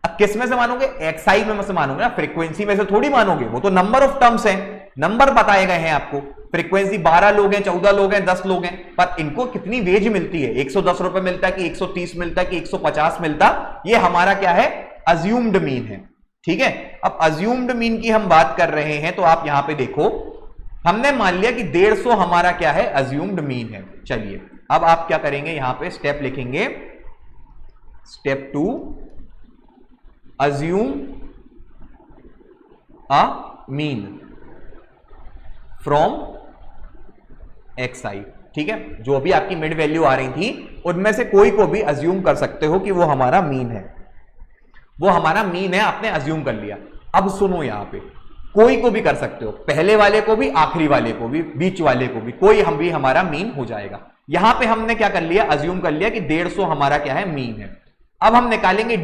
अब किस में से मानोगे, xi में से मानोगे ना, फ्रीक्वेंसी में से थोड़ी मानोगे, वो तो नंबर ऑफ टर्म्स हैं, नंबर बताए गए हैं आपको। फ्रीक्वेंसी 12 लोग हैं, 14 लोग हैं, 10 लोग हैं, पर इनको कितनी वेज मिलती है, 110 रुपए मिलता है कि 130 मिलता है कि 150 मिलता, ये हमारा क्या है, अज्यूम्ड मीन है। ठीक है, अब अज्यूम्ड मीन की हम बात कर रहे हैं, तो आप यहां पे देखो, हमने मान लिया कि 150 हमारा क्या है, अज्यूम्ड मीन है। चलिए अब आप क्या करेंगे, यहां पे स्टेप लिखेंगे, step 2, assume a mean from xi। ठीक है, जो भी आपकी मिड वैल्यू आ रही थी उनमें से कोई को भी अज्यूम कर सकते हो कि वो हमारा मीन है, वो हमारा मीन है, आपने अज्यूम कर लिया। अब सुनो, यहां पे कोई को भी कर सकते हो, पहले वाले को भी, आखिरी वाले को भी, बीच वाले को भी, कोई हम भी हमारा मीन हो जाएगा। यहां पे हमने क्या कर लिया, अज्यूम कर लिया कि 150 हमारा क्या है, मीन है। अब हम निकालेंगे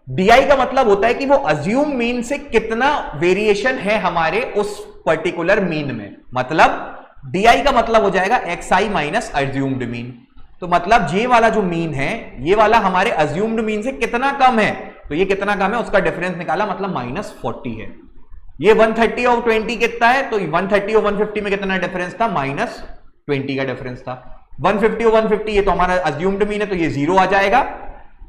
DI का मतलब होता है कि वो अज्यूम मीन से कितना वेरिएशन है हमारे उस पर्टिकुलर मीन में। मतलब DI का मतलब हो जाएगा xi माइनस अज्यूम्ड मीन। तो मतलब ये वाला जो मीन है, ये वाला हमारे अज्यूम्ड मीन से कितना कम है, तो ये कितना कम है उसका डिफरेंस निकाला, मतलब -40 है। ये 130 और 20 कितना है, तो 130 और 150 में कितना डिफरेंस था, -20 का डिफरेंस था। 150 और 150 ये तो हमारा अज्यूम्ड मीन है, तो ये 0 आ जाएगा।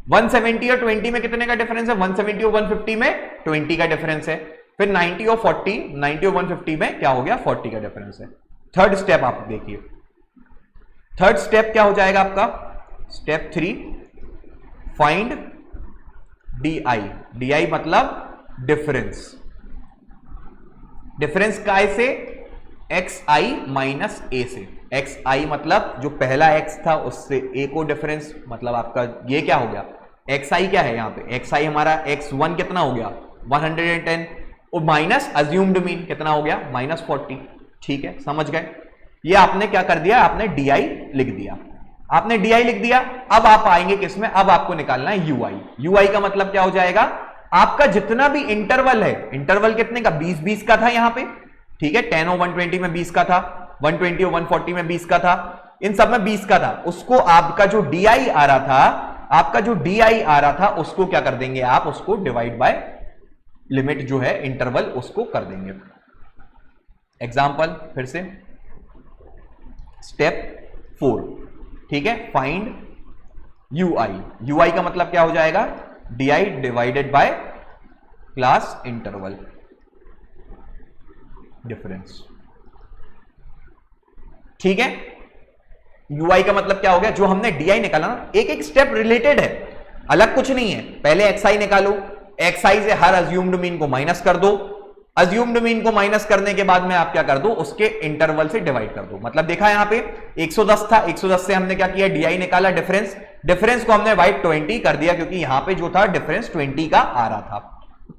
170 और 20 में कितने का डिफरेंस है, 170 और 150 में 20 का डिफरेंस है। फिर 90 और 40, 90 और 150 में क्या हो गया, 40 का डिफरेंस है। थर्ड स्टेप आप देखिए, थर्ड स्टेप क्या हो जाएगा आपका, स्टेप 3, फाइंड DI। DI मतलब डिफरेंस। डिफरेंस काय से, XI माइनस A से। XI मतलब जो पहला X था उससे A को डिफरेंस, मतलब आपका ये क्या हो गया, XI क्या है यहाँ पे, XI हमारा X1 कितना हो गया 110, और माइनस अज्यूम्ड मीन कितना हो गया -40। ठीक है, समझ गए। ये आपने क्या कर दिया, आपने DI लिख दिया। आपने DI लिख दिया, अब आप आएंगे किसमें, अब आपको निकालना है UI। UI का मतलब क्या हो जाएगा, आपका जितना भी इंटरवल है, इंटरवल कितने का 20-20 का था यहाँ पे, ठीक है, 10 और 120 में 20 का था, 120 और 140 में 20 का था, इन सब में 20 का था। उसको आपका जो DI आ रहा था, आपका जो DI आ रहा था उसको क्या कर देंगे आप, उसको डिवाइड बाय लिमिट जो है इंटरवल उसको कर देंगे। एग्जाम्पल फिर से, स्टेप 4, ठीक है, फाइंड UI। UI का मतलब क्या हो जाएगा, DI divided by class interval difference. ठीक है, UI का मतलब क्या हो गया, जो हमने DI निकाला ना, एक एक स्टेप रिलेटेड है, अलग कुछ नहीं है। पहले XI निकालो, XI से हर अज्यूम्ड मीन को माइनस कर दो, अज्यूम्ड मीन को माइनस करने के बाद में आप क्या कर दो, उसके इंटरवल से डिवाइड कर दो। मतलब देखा यहां पे 110 था, 110 से हमने क्या किया, DI निकाला, डिफरेंस, डिफरेंस को हमने बाई 20 कर दिया, क्योंकि यहां पे जो था डिफरेंस 20 का आ रहा था,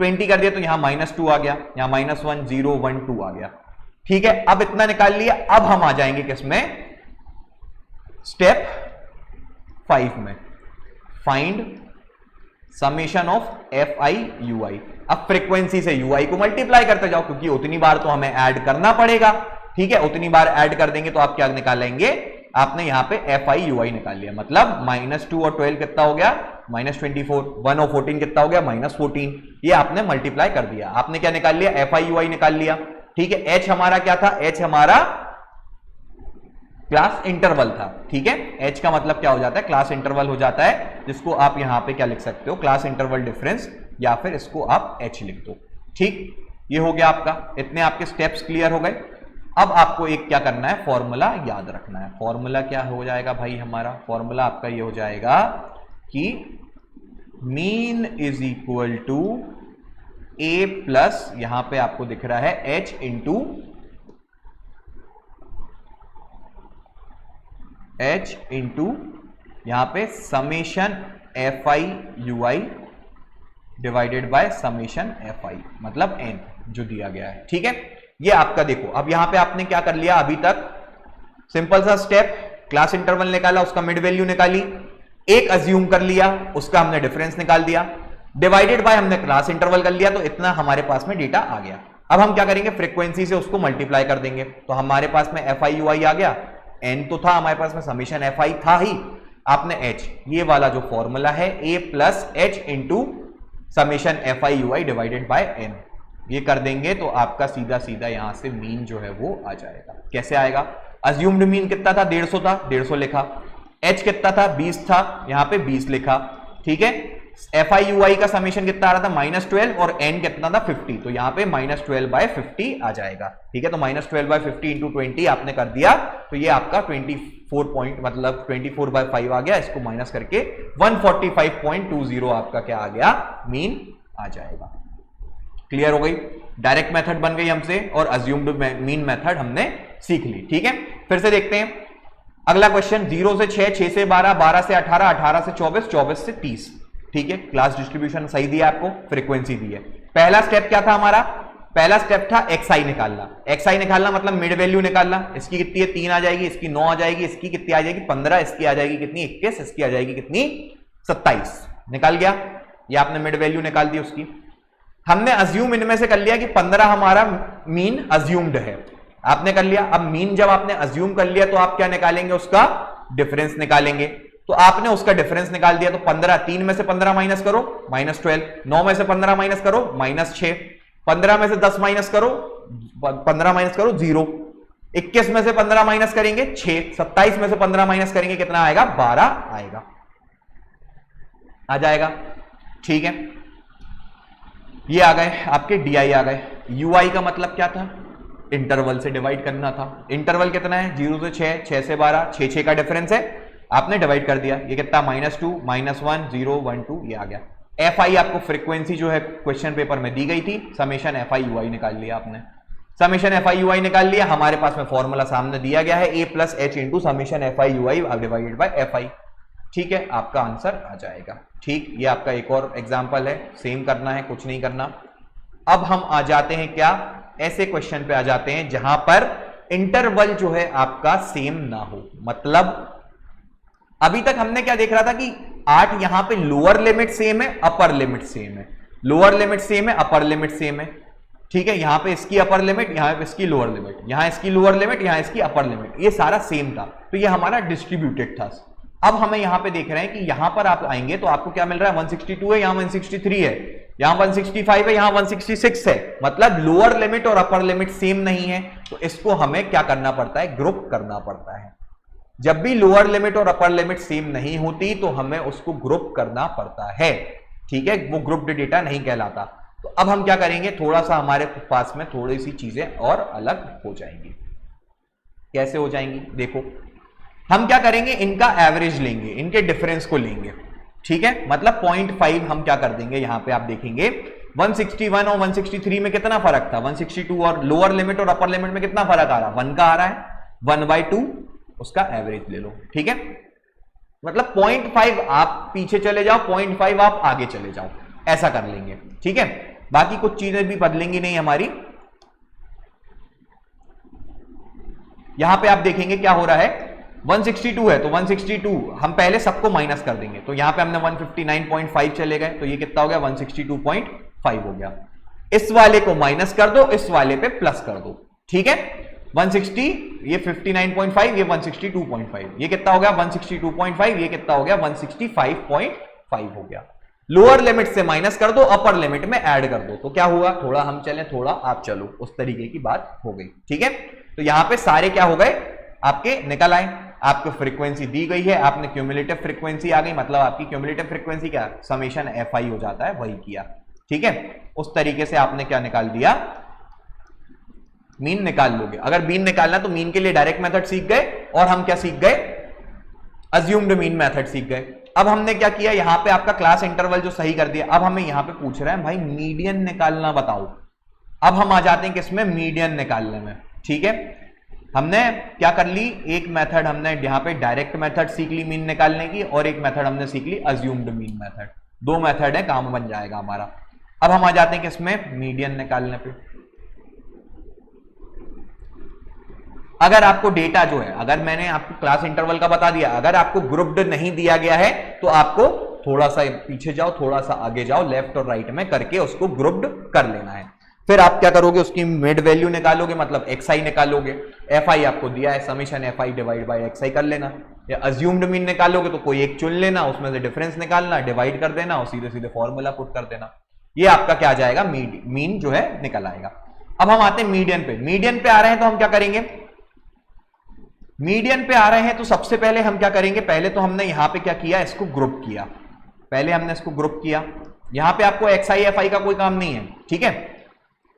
20 कर दिया तो यहां -2 आ गया, यहां -1 0 1 2 आ गया। ठीक है, अब इतना निकाल लिया। अब हम आ जाएंगे किसमें, स्टेप 5 में, find summation of FI UI। अब फ्रीक्वेंसी से UI को मल्टीप्लाई करते जाओ, क्योंकि उतनी बार तो हमें ऐड करना पड़ेगा। ठीक है, उतनी बार ऐड कर देंगे तो आप क्या निकालेंगे, आपने यहां पे FI UI निकाल लिया, मतलब -2 और 12 कितना हो गया -24, 1 और 14 कितना हो गया -14। ये आपने मल्टीप्लाई कर दिया, आपने क्या निकाल लिया, FI UI निकाल लिया। ठीक है, H हमारा क्या था, H हमारा क्लास इंटरवल था। ठीक है, H का मतलब क्या हो जाता है, क्लास इंटरवल हो जाता है, जिसको आप यहां पे क्या लिख सकते हो, क्लास इंटरवल डिफरेंस, या फिर इसको आप H लिख दो। ठीक, ये हो गया आपका, इतने आपके स्टेप्स क्लियर हो गए। अब आपको एक क्या करना है, फॉर्मूला याद रखना है। फॉर्मूला क्या हो जाएगा भाई, हमारा फॉर्मूला आपका ये हो जाएगा कि mean is equal to A plus, यहां पे आपको दिख रहा है H इंटू H इंटू यहां पे summation FI UI divided by summation FI, मतलब N जो दिया गया है। ठीक है, ये आपका देखो, अब यहां पे आपने क्या कर लिया, अभी तक सिंपल सा स्टेप, क्लास इंटरवल निकाला, उसका मिड वैल्यू निकाली, एक अज्यूम कर लिया, उसका हमने डिफरेंस निकाल दिया, डिवाइडेड बाय हमने क्लास इंटरवल कर लिया, तो इतना हमारे पास में डेटा आ गया। अब हम क्या करेंगे, फ्रीक्वेंसी से उसको मल्टीप्लाई कर देंगे, तो हमारे पास में FI UI आ गया, N तो था हमारे पास में, समेशन FI था ही, आपने H, ये वाला जो फॉर्मूला है A plus H into summation FI UI divided by N, ये कर देंगे तो आपका सीधा सीधा यहां से मीन जो है वो आ जाएगा। कैसे आएगा, अज्यूम्ड मीन कितना था, 150 था, 150 लिखा, H कितना था 20 था, यहां पे 20 लिखा। ठीक है, FI UI का समेशन कितना आ रहा था -12, और N कितना था 50, तो यहां पे -12/50 आ जाएगा। ठीक है, तो -12/50 इंटू 20 आपने कर दिया, तो ये आपका 24 पॉइंट, मतलब 24/5 आ गया, इसको माइनस करके 145.20 आपका क्या आ गया, मीन आ जाएगा। क्लियर हो गई, डायरेक्ट मेथड बन गई हमसे, और अज्यूम्ड मीन मेथड हमने सीख ली। ठीक है, फिर से देखते हैं अगला क्वेश्चन, 0 से 6, 6 से 12, 12 से 18, 18 से 24, 24 से 30। ठीक है, क्लास डिस्ट्रीब्यूशन सही दिया आपको, फ्रीक्वेंसी दी है। पहला स्टेप क्या था हमारा, पहला स्टेप था XI निकालना। XI निकालना मतलब मिड वैल्यू निकालना, इसकी कितनी है 3 आ जाएगी, इसकी 9 आ जाएगी, इसकी कितनी आ जाएगी 15, इसकी आ जाएगी कितनी 21, इसकी आ जाएगी कितनी 27। निकाल गया, ये आपने मिड वैल्यू निकाल दी उसकी। हमने अज्यूम इनमें से कर लिया कि 15 हमारा मीन अज्यूम्ड है, आपने कर लिया। अब मीन जब आपने अज्यूम कर लिया तो आप क्या निकालेंगे, उसका डिफरेंस निकालेंगे। तो आपने उसका डिफरेंस निकाल दिया, तो 15, 3 में से 15 माइनस करो -12, 9 में से 15 माइनस करो -6, 15 में से 10 माइनस करो, 15 माइनस करो 0, 21 में से 15 माइनस करेंगे 6, 27 में से 15 माइनस करेंगे कितना आएगा, 12 आएगा, आ जाएगा। ठीक है, ये आ गए आपके DI आ गए। UI का मतलब क्या था, इंटरवल से डिवाइड करना था। इंटरवल कितना है? 0 से 6, 6 से 12, 6 का डिफरेंस है, आपने डिवाइड कर दिया। ये कितना? -2, -1, 0, 1, 2, ये आ गया। FI आपको फ्रीक्वेंसी जो है क्वेश्चन पेपर में दी गई थी, समेशन FI UI निकाल लिया आपने। समेशन FI UI निकाल लिया, हमारे पास में फॉर्मूला सामने दिया गया है, A + H × summation FI UI divided by FI। ठीक है, आपका आंसर आ जाएगा। ठीक, ये आपका एक और एग्जाम्पल है, सेम करना है, कुछ नहीं करना। अब हम आ जाते हैं क्या, ऐसे क्वेश्चन पे आ जाते हैं जहां पर इंटरवल जो है आपका सेम ना हो। मतलब अभी तक हमने क्या देख रहा था कि 8 यहां पे लोअर लिमिट सेम है, अपर लिमिट सेम है, लोअर लिमिट सेम है, अपर लिमिट सेम है। ठीक है, यहां पे इसकी अपर लिमिट, यहां पे इसकी लोअर लिमिट, यहां इसकी लोअर लिमिट, यहां इसकी अपर लिमिट, ये सारा सेम था, तो ये हमारा डिस्ट्रीब्यूटेड था। अब हमें यहां पे देख रहे हैं कि यहां पर आप आएंगे तो आपको क्या मिल रहा है? 162 है, यहां 163 है, यहां 165 है, यहां 166 है। मतलब लोअर लिमिट और अपर लिमिट सेम नहीं है, तो इसको हमें क्या करना पड़ता है? ग्रुप करना पड़ता है। जब भी लोअर लिमिट और अपर लिमिट सेम नहीं होती तो हमें उसको ग्रुप करना पड़ता है। ठीक है, वो ग्रुप्ड डेटा नहीं कहलाता। तो अब हम क्या करेंगे, थोड़ा सा हमारे पास में थोड़ी सी चीजें और अलग हो जाएंगी। कैसे हो जाएंगी? देखो, हम क्या करेंगे, इनका एवरेज लेंगे, इनके डिफरेंस को लेंगे। ठीक है, मतलब 0.5 हम क्या कर देंगे, यहां पे आप देखेंगे 161 और 163 में कितना फर्क था? 162 और लोअर लिमिट और अपर लिमिट में कितना फर्क आ रहा? 1 का आ रहा है, 1/2 उसका एवरेज ले लो। ठीक है, मतलब 0.5 आप पीछे चले जाओ, 0.5 आप आगे चले जाओ, ऐसा कर लेंगे। ठीक है, बाकी कुछ चीजें भी बदलेंगी नहीं हमारी। यहां पे आप देखेंगे क्या हो रहा है, 162 है तो 162 हम पहले सबको माइनस कर देंगे, तो यहां पे हमने 159.5 चले गए, तो ये कितना हो गया? 162.5 हो गया। इस वाले को माइनस कर दो, इस वाले पे प्लस कर दो। ठीक है, 160, ये 59.5, ये 162.5, ये कितना हो गया? 162.5, ये कितना हो गया? 165.5 हो गया। लोअर लिमिट से माइनस कर दो, अपर लिमिट में ऐड कर दो, तो क्या हुआ? थोड़ा हम चलें, थोड़ा आप चलो, उस तरीके की बात हो गई। ठीक है, तो यहां पे सारे क्या हो गए? आपके निकल आए। आपको फ्रीक्वेंसी दी गई है, आपने क्यूमुलेटिव फ्रीक्वेंसी आ गई, मतलब आपकी क्यूमुलेटिव फ्रीक्वेंसी क्या? समेशन FI हो जाता है, वही किया। ठीक है, उस तरीके से आपने क्या निकाल दिया? मीन निकाल लोगे। अगर मीन निकालना तो मीन के लिए डायरेक्ट मेथड सीख गए, और हम क्या सीख गए? अज्यूम्ड मीन मेथड सीख गए। अब हमने क्या किया, यहां पे आपका क्लास इंटरवल जो सही कर दिया। अब हमें यहां पे पूछ रहा है भाई मीडियन निकालना बताओ। अब हम आ जाते हैं किसमें? मीडियन निकालने में। ठीक है, हमने क्या कर ली, एक मेथड हमने यहां पे डायरेक्ट मेथड सीख ली मीन निकालने की, और एक मेथड हमने सीख ली अज्यूम्ड मीन मेथड। 2 मेथड है, काम बन जाएगा हमारा। अब हम आ जाते हैं किसमें? मीडियन निकालने पे। अगर आपको डेटा जो है, अगर मैंने आपको क्लास इंटरवल का बता दिया, अगर आपको ग्रुप्ड नहीं दिया गया है तो आपको थोड़ा सा पीछे जाओ, थोड़ा सा आगे जाओ, लेफ्ट और राइट में करके उसको ग्रुप्ड कर लेना है। फिर आप क्या करोगे, उसकी मिड वैल्यू निकालोगे, मतलब XI निकालोगे। FI आपको दिया है, summation FI divide by XI कर लेना। या अज्यूम्ड मीन निकालोगे तो कोई एक चुन लेना, उसमें से डिफरेंस निकालना, डिवाइड कर देना और सीधे सीधे फॉर्मूला पुट कर देना। ये आपका क्या आ जाएगा? मीन जो है निकल आएगा। अब हम आते हैं मीडियन पे। मीडियन पे आ रहे हैं तो हम क्या करेंगे? मीडियन पे आ रहे हैं तो सबसे पहले हम क्या करेंगे? पहले तो हमने यहां पे क्या किया, इसको ग्रुप किया। पहले हमने इसको ग्रुप किया। यहां पे आपको XI FI का कोई काम नहीं है। ठीक है,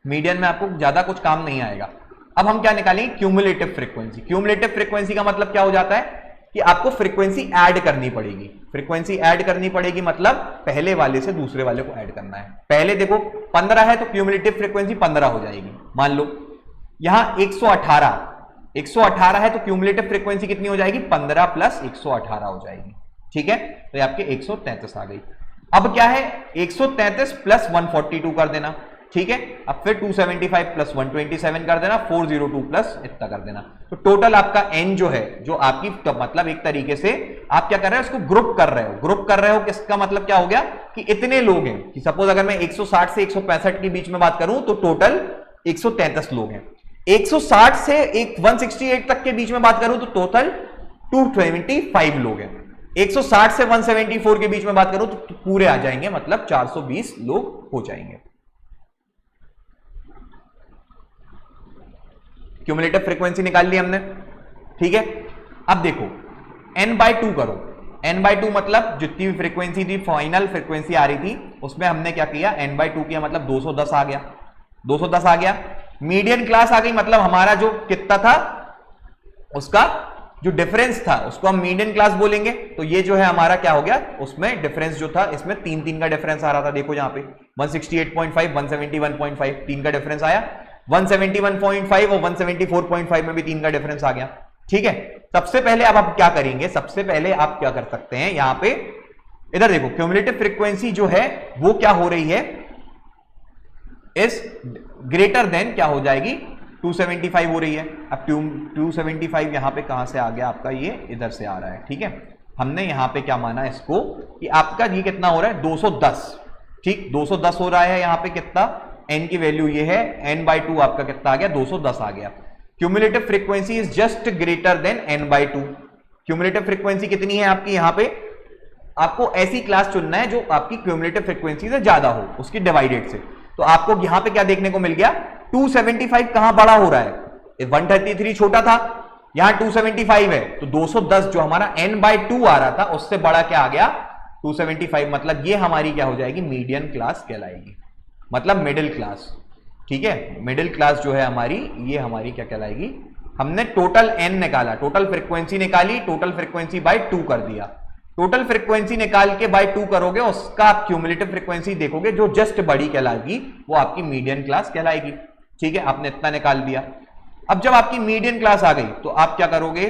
मीडियन में आपको ज्यादा कुछ काम नहीं आएगा। अब हम क्या निकालेंगे? Cumulative frequency. क्यूमुलेटिव फ्रीक्वेंसी का मतलब क्या हो जाता है कि आपको फ्रीक्वेंसी ऐड करनी पड़ेगी। फ्रीक्वेंसी ऐड करनी पड़ेगी मतलब पहले वाले से दूसरे वाले को ऐड करना है। पहले देखो 15 है तो क्यूमुलेटिव फ्रीक्वेंसी 15 हो जाएगी। मान लो यहां 118 है तो क्यूमुलेटिव फ्रीक्वेंसी कितनी हो जाएगी? 15 प्लस 118 हो जाएगी। ठीक है, तो ये आपके 133 आ गई। अब क्या है? 133 प्लस 142 कर देना। ठीक है, अब फिर 275 प्लस 127 कर देना, 402 प्लस इतना कर देना। तो टोटल आपका n जो है, जो आपकी तो मतलब एक तरीके से आप क्या कर रहे हो, उसको ग्रुप कर रहे हो। ग्रुप कर रहे हो किसका मतलब क्या हो गया कि इतने लोग हैं कि सपोज अगर मैं 160 से 165 के बीच में बात करूं तो टोटल 133 लोग हैं। 160 से 168 तक के बीच में बात करूं तो टोटल 225 लोग हैं। 160 से 174 के बीच में बात करूं तो पूरे आ जाएंगे, मतलब 420 लोग हो जाएंगे। क्यूमुलेटिव फ्रीक्वेंसी निकाल ली हमने। ठीक है, अब देखो n/2 करो। n/2 मतलब जितनी भी फ्रीक्वेंसी थी, फाइनल फ्रीक्वेंसी आ रही थी, उसमें हमने क्या किया? n/2 किया, मतलब 210 आ गया। 210 आ गया, मीडियन क्लास आ गई, मतलब हमारा जो कितना था उसका जो डिफरेंस था उसको हम मीडियन क्लास बोलेंगे। तो ये जो है हमारा क्या हो गया, उसमें डिफरेंस जो था इसमें तीन का डिफरेंस आ रहा था। देखो यहां पे 168.5 171.5 तीन का डिफरेंस आया, 171.5 और 174.5 में भी तीन का डिफरेंस आ गया। ठीक है, सबसे पहले अब आप क्या करेंगे, सबसे पहले आप क्या कर सकते हैं, यहां पे इधर देखो क्यूमुलेटिव फ्रीक्वेंसी जो है वो क्या हो रही है, इज ग्रेटर देन क्या हो जाएगी 275 हो रही है। अब 275 यहां पे कहां से आ गया आपका, ये इधर से आ रहा है। ठीक है, हमने यहां पे क्या माना इसको कि आपका ये कितना हो रहा है 210। ठीक, 210 हो रहा है यहां पे, कितना n की वैल्यू ये है, n/2 आपका कितना आ गया 210 आ गया। Cumulative frequency is just greater than n/2। Cumulative frequency कितनी है आपकी, यहां पे आपको ऐसी क्लास चुनना है जो आपकी क्यूमुलेटिव फ्रीक्वेंसी से ज्यादा हो, उसकी डिवाइडेड से। तो आपको यहां पे क्या देखने को मिल गया, 275 कहां बड़ा हो रहा है, 133 छोटा था, यहां 275 है, तो 210 जो हमारा n/2 आ रहा था उससे बड़ा क्या आ गया 275। मतलब ये हमारी क्या हो जाएगी, मीडियन क्लास कहलाएगी, मतलब मिडिल क्लास। ठीक है, मिडिल क्लास जो है हमारी, ये हमारी क्या कहलाएगी, हमने टोटल n निकाला, टोटल फ्रीक्वेंसी निकाली, टोटल फ्रीक्वेंसी बाय 2 कर दिया। टोटल फ्रीक्वेंसी निकाल के बाय 2 करोगे, उसका आप क्यूमुलेटिव फ्रीक्वेंसी देखोगे जो जस्ट बड़ी कहलाएगी, वो आपकी मीडियन क्लास कहलाएगी। ठीक है, आपने इतना निकाल दिया। अब जब आपकी मीडियन क्लास आ गई तो आप क्या करोगे,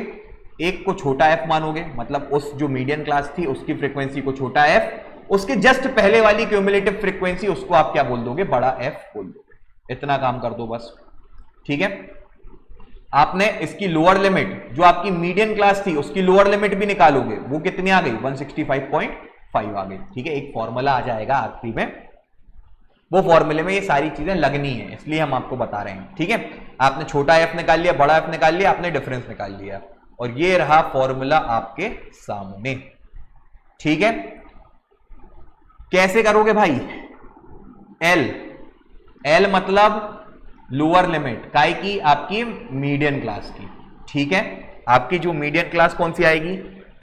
एक को छोटा f मानोगे, मतलब उस जो मीडियन क्लास थी उसकी फ्रीक्वेंसी को छोटा f, उसके जस्ट पहले वाली क्यूमुलेटिव फ्रीक्वेंसी उसको आप क्या बोल दोगे, बड़ा f बोल दोगे। इतना काम कर दो बस। ठीक है, आपने इसकी लोअर लिमिट जो आपकी मीडियन क्लास थी उसकी लोअर लिमिट भी निकालोगे, वो कितनी आ गई 165.5 आ गई। ठीक है, एक फॉर्मूला आ जाएगा आखिरी में, वो फॉर्मूले में ये सारी चीजें लगनी है, इसलिए हम आपको बता रहे हैं। ठीक है, आपने छोटा f निकाल लिया, बड़ा f निकाल लिया, आपने डिफरेंस निकाल लिया, और ये रहा फॉर्मूला आपके सामने। ठीक है, कैसे करोगे भाई, L मतलब लोअर लिमिट काय की, आपकी मीडियन क्लास की। ठीक है, आपकी जो मीडियन क्लास कौन सी आएगी,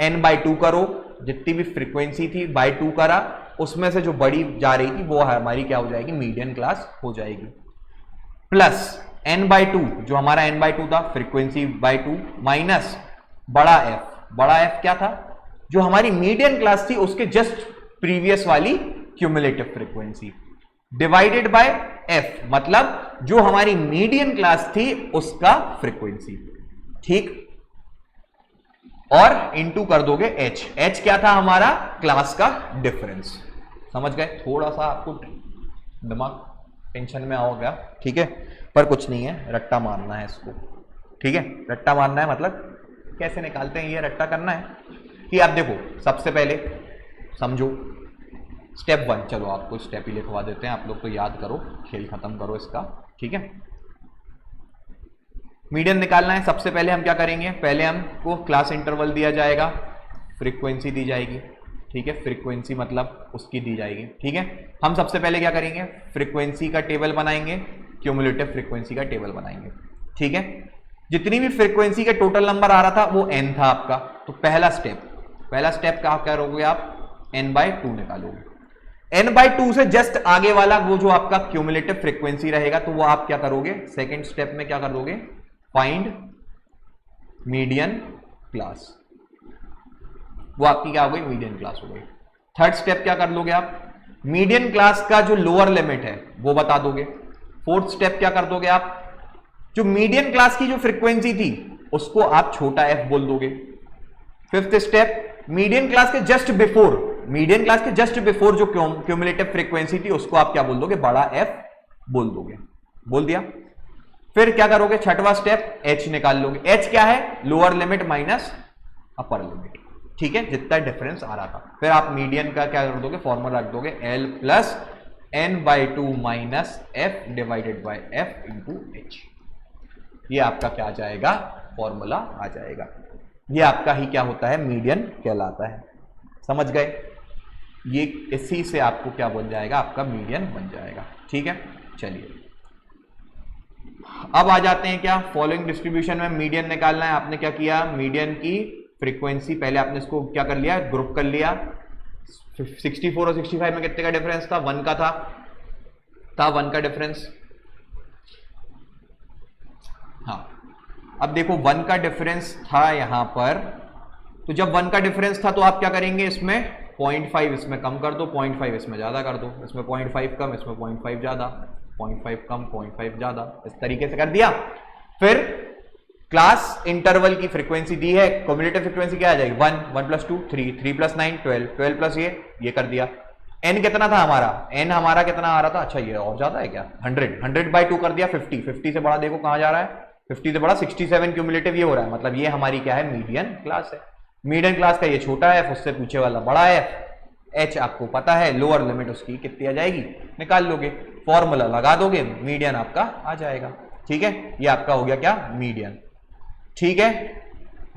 n/2 करो, जितनी भी फ्रीक्वेंसी थी बाय 2 करा, उसमें से जो बड़ी जा रही थी वो हमारी क्या हो जाएगी, मीडियन क्लास हो जाएगी, प्लस n/2 जो हमारा n/2 था फ्रीक्वेंसी बाय 2, माइनस बड़ा f क्या था, जो हमारी मीडियन क्लास थी उसके जस्ट प्रीवियस वाली cumulative frequency, divided by f, मतलब जो हमारी मीडियन क्लास थी उसका फ्रीक्वेंसी। ठीक, और इनटू कर दोगे h क्या था हमारा, क्लास का डिफरेंस। समझ गए, थोड़ा सा आपको दिमाग टेंशन में आओगे। ठीक है, पर कुछ नहीं है, रट्टा मारना है इसको। ठीक है, रट्टा मारना है, मतलब कैसे निकालते हैं ये रट्टा करना है कि आप देखो, सबसे पहले समझो स्टेप 1, चलो आपको स्टेप ही लिखवा देते हैं, आप लोग तो याद करो, खेल खत्म करो इसका। ठीक है, मीडियन निकालना है, सबसे पहले हम क्या करेंगे, पहले हमको क्लास इंटरवल दिया जाएगा, फ्रीक्वेंसी दी जाएगी। ठीक है, फ्रीक्वेंसी मतलब उसकी दी जाएगी। ठीक है, हम सबसे पहले क्या करेंगे, फ्रीक्वेंसी का टेबल बनाएंगे, क्यूमुलेटिव फ्रीक्वेंसी का टेबल बनाएंगे। ठीक है, जितनी भी फ्रीक्वेंसी का टोटल नंबर आ रहा था वो n था आपका, तो पहला स्टेप क्या करोगे आप, n/2 निकालोगे। n/2 से जस्ट आगे वाला वो जो आपका क्यूमुलेटिव फ्रीक्वेंसी रहेगा, तो वो आप क्या करोगे, सेकंड स्टेप में क्या कर दोगे, फाइंड मीडियन क्लास, वो आपकी क्या हो गई, मीडियन क्लास हो गई। थर्ड स्टेप क्या कर लोगे आप, मीडियन क्लास का जो लोअर लिमिट है वो बता दोगे। फोर्थ स्टेप क्या कर दोगे आप, जो मीडियन क्लास की जो फ्रीक्वेंसी थी उसको आप छोटा f बोल दोगे। फिफ्थ स्टेप, मीडियन क्लास के जस्ट बिफोर जो क्यूमुलेटिव फ्रीक्वेंसी थी उसको आप क्या बोल दोगे, बड़ा f बोल दोगे। बोल दिया। फिर क्या करोगे, छठवां स्टेप, h निकाल लोगे। h क्या है, lower limit minus upper limit. ठीक है, जितना डिफरेंस आ रहा था। फिर आप मीडियन का क्या कर दोगे, फॉर्मूला रख दोगे, L plus n/2 minus f divided by f into h। ये आपका क्या आ जाएगा, फॉर्मूला आ जाएगा। ये आपका ही क्या होता है, मीडियन कहलाता है। समझ गए, ये इसी से आपको क्या बन जाएगा, आपका मीडियन बन जाएगा। ठीक है, चलिए अब आ जाते हैं क्या, फॉलोइंग डिस्ट्रीब्यूशन में मीडियन निकालना है। आपने क्या किया, मीडियन की फ्रीक्वेंसी पहले आपने इसको क्या कर लिया, ग्रुप कर लिया। 64 और 65 में कितने का डिफरेंस था, 1 का था 1 का डिफरेंस। हाँ, अब देखो 1 का डिफरेंस था यहां पर, तो जब 1 का डिफरेंस था तो आप क्या करेंगे, इसमें 0.5 इसमें कम कर दो, 0.5 इसमें ज्यादा कर दो, इसमें 0.5 कम, इसमें 0.5 ज्यादा, 0.5 कम 0.5 ज्यादा, इस तरीके से कर दिया। फिर क्लास इंटरवल की फ्रीक्वेंसी दी है, क्युमुलेटिव फ्रीक्वेंसी क्या आ जाएगी, 1, 1 + 2 3, 3 + 9 12, 12 प्लस ये कर दिया। n कितना था हमारा, n हमारा कितना आ रहा था, अच्छा ये और ज्यादा है क्या, 100, 100/2 कर दिया 50, 50 से बड़ा देखो कहां जा रहा है, 50 से बड़ा 67 क्यूमुलेटिव ये हो रहा है, मतलब ये हमारी क्या है, मीडियन क्लास है। मीडियन क्लास का ये छोटा है, उससे पीछे वाला बड़ा है, h आपको पता है, लोअर लिमिट उसकी कितनी आ जाएगी, निकाल लोगे, फॉर्मूला लगा दोगे, मीडियन आपका आ जाएगा। ठीक है, ये आपका हो गया क्या, मीडियन। ठीक है,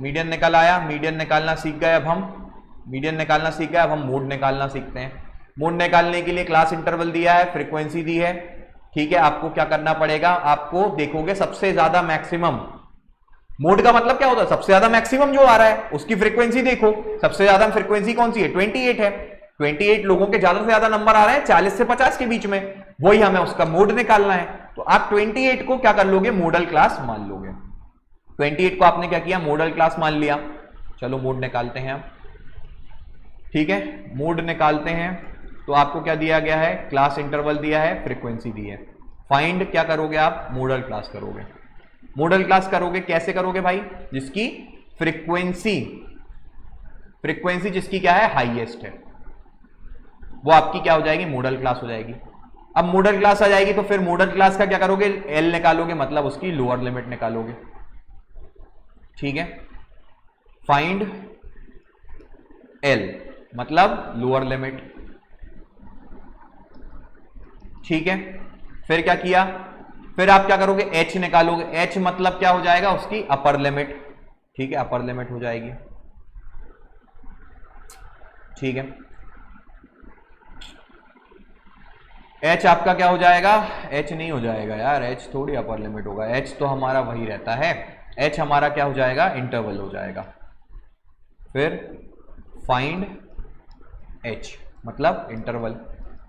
मीडियन निकल आया, मीडियन निकालना सीख गए, अब हम मीडियन निकालना सीख गए, अब हम मोड निकालना सीखते हैं। मोड निकालने के लिए क्लास इंटरवल दिया है, फ्रीक्वेंसी दी है। ठीक है, आपको क्या करना पड़ेगा, आपको देखोगे सबसे ज्यादा मैक्सिमम, मोड का मतलब क्या होता है, सबसे ज्यादा मैक्सिमम जो आ रहा है उसकी फ्रीक्वेंसी देखो, सबसे ज्यादा फ्रीक्वेंसी कौन सी है, 28 है। 28 लोगों के ज्यादा से ज्यादा नंबर आ रहे हैं 40 से 50 के बीच में, वही हमें उसका मोड निकालना है। तो आप 28 को क्या कर लोगे, मॉडल क्लास मान लोगे। 28 को आपने क्या किया, मॉडल क्लास मान लिया। चलो मोड निकालते हैं आप। ठीक है, मोड निकालते हैं तो आपको क्या दिया गया है, क्लास इंटरवल दिया है, फ्रीक्वेंसी दी है। फाइंड क्या करोगे आप, मॉडल क्लास करोगे। मॉडल क्लास करोगे कैसे करोगे भाई, जिसकी फ्रीक्वेंसी जिसकी क्या है, हाईएस्ट है, वो आपकी क्या हो जाएगी, मॉडल क्लास हो जाएगी। अब मॉडल क्लास आ जाएगी तो फिर मॉडल क्लास का क्या करोगे, एल निकालोगे, मतलब उसकी लोअर लिमिट निकालोगे। ठीक है, फाइंड एल मतलब लोअर लिमिट। ठीक है, फिर क्या किया, फिर आप क्या करोगे, एच निकालोगे, एच मतलब क्या हो जाएगा, उसकी अपर लिमिट। ठीक है, अपर लिमिट हो जाएगी। ठीक है, एच आपका क्या हो जाएगा, एच नहीं हो जाएगा यार, एच थोड़ी अपर लिमिट होगा, एच तो हमारा वही रहता है, एच हमारा क्या हो जाएगा, इंटरवल हो जाएगा। फिर फाइंड एच मतलब इंटरवल,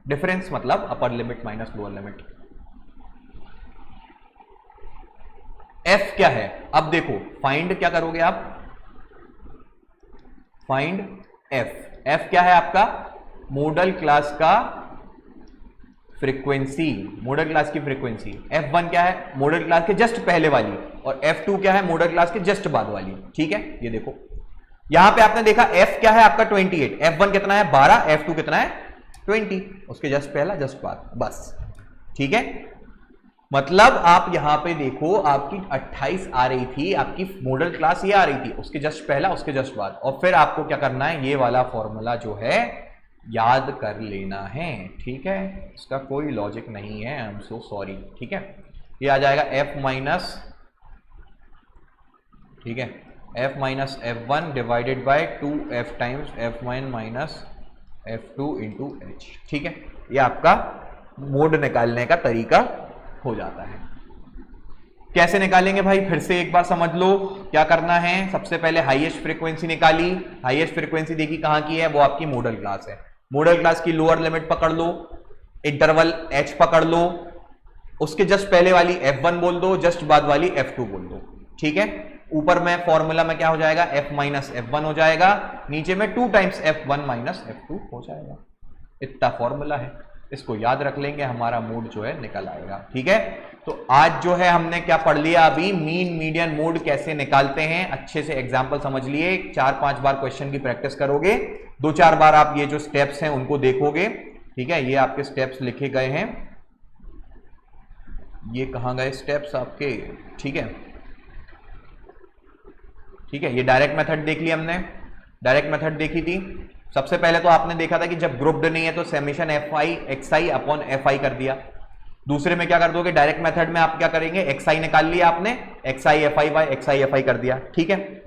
डिफरेंस मतलब upper limit minus lower limit. F क्या है, अब देखो फाइंड क्या करोगे आप, फाइंड एफ। एफ क्या है आपका, मॉडल क्लास का फ्रीक्वेंसी, मॉडल क्लास की फ्रीक्वेंसी। F1 क्या है, मॉडल क्लास के जस्ट पहले वाली, और F2 क्या है, मॉडल क्लास के जस्ट बाद वाली। ठीक है, ये देखो यहां पे आपने देखा F क्या है आपका 28, F1 कितना है 12, F2 कितना है 20, उसके जस्ट पहला जस्ट बाद, बस। ठीक है, मतलब आप यहां पे देखो आपकी 28 आ रही थी, आपकी मॉडल क्लास ये आ रही थी, उसके जस्ट पहला उसके जस्ट बाद, और फिर आपको क्या करना है, ये वाला फॉर्मूला जो है याद कर लेना है। ठीक है, इसका कोई लॉजिक नहीं है, आई एम सो सॉरी। ठीक है, ये आ जाएगा F माइनस, ठीक है, F minus F1 divided by 2F times F1 minus F2 into H। ठीक है, ये आपका मोड निकालने का तरीका हो जाता है। कैसे निकालेंगे भाई, फिर से एक बार समझ लो क्या करना है। सबसे पहले हाईएस्ट फ्रीक्वेंसी निकाली, हाईएस्ट फ्रीक्वेंसी देखी कहां की है, वो आपकी मॉडल क्लास है। मॉडल क्लास की लोअर लिमिट पकड़ लो, इंटरवल H पकड़ लो, उसके जस्ट पहले वाली F1 बोल दो, जस्ट बाद वाली F2 बोल दो। ठीक है, ऊपर में फॉर्मूला में क्या हो जाएगा, F माइनस F1 हो जाएगा, नीचे में 2 टाइम्स F1 माइनस F2 हो जाएगा। इतना फॉर्मूला है, इसको याद रख लेंगे, हमारा मोड जो है निकल आएगा। ठीक है, तो आज जो है हमने क्या पढ़ लिया, अभी मीन मीडियन मोड कैसे निकालते हैं, अच्छे से एग्जांपल समझ लिए। 4-5 बार क्वेश्चन की प्रैक्टिस करोगे, 2-4 बार आप ये जो स्टेप्स हैं उनको देखोगे। ठीक है, ये आपके स्टेप्स लिखे गए हैं, ये कहां गए स्टेप्स आपके। ठीक है, ठीक है, ये डायरेक्ट मेथड देख ली हमने, डायरेक्ट मेथड देखी थी। सबसे पहले तो आपने देखा था कि जब ग्रुप्ड नहीं है तो समेशन xi अपॉन fi कर दिया। दूसरे में क्या कर दोगे, डायरेक्ट मेथड में आप क्या करेंगे, xi निकाल लिया आपने, xi fi by xi fi कर दिया। ठीक है,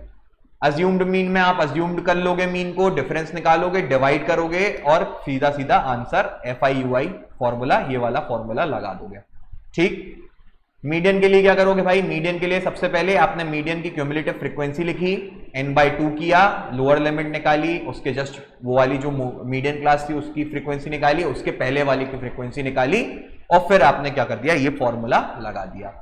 अज्यूम्ड मीन में आप अज्यूम्ड कर लोगे मीन को, डिफरेंस निकालोगे, डिवाइड करोगे और सीधा सीधा आंसर fi ui फॉर्मूला, ये वाला फॉर्मूला लगा दोगे। ठीक, मीडियन के लिए क्या करोगे भाई, मीडियन के लिए सबसे पहले आपने मीडियन की क्यूमुलेटिव फ्रीक्वेंसी लिखी, n/2 किया, लोअर लिमिट निकाली, उसके जस्ट वो वाली जो मीडियन क्लास थी उसकी फ्रीक्वेंसी निकाली, उसके पहले वाली की फ्रीक्वेंसी निकाली, और फिर आपने क्या कर दिया, ये फॉर्मूला लगा दिया।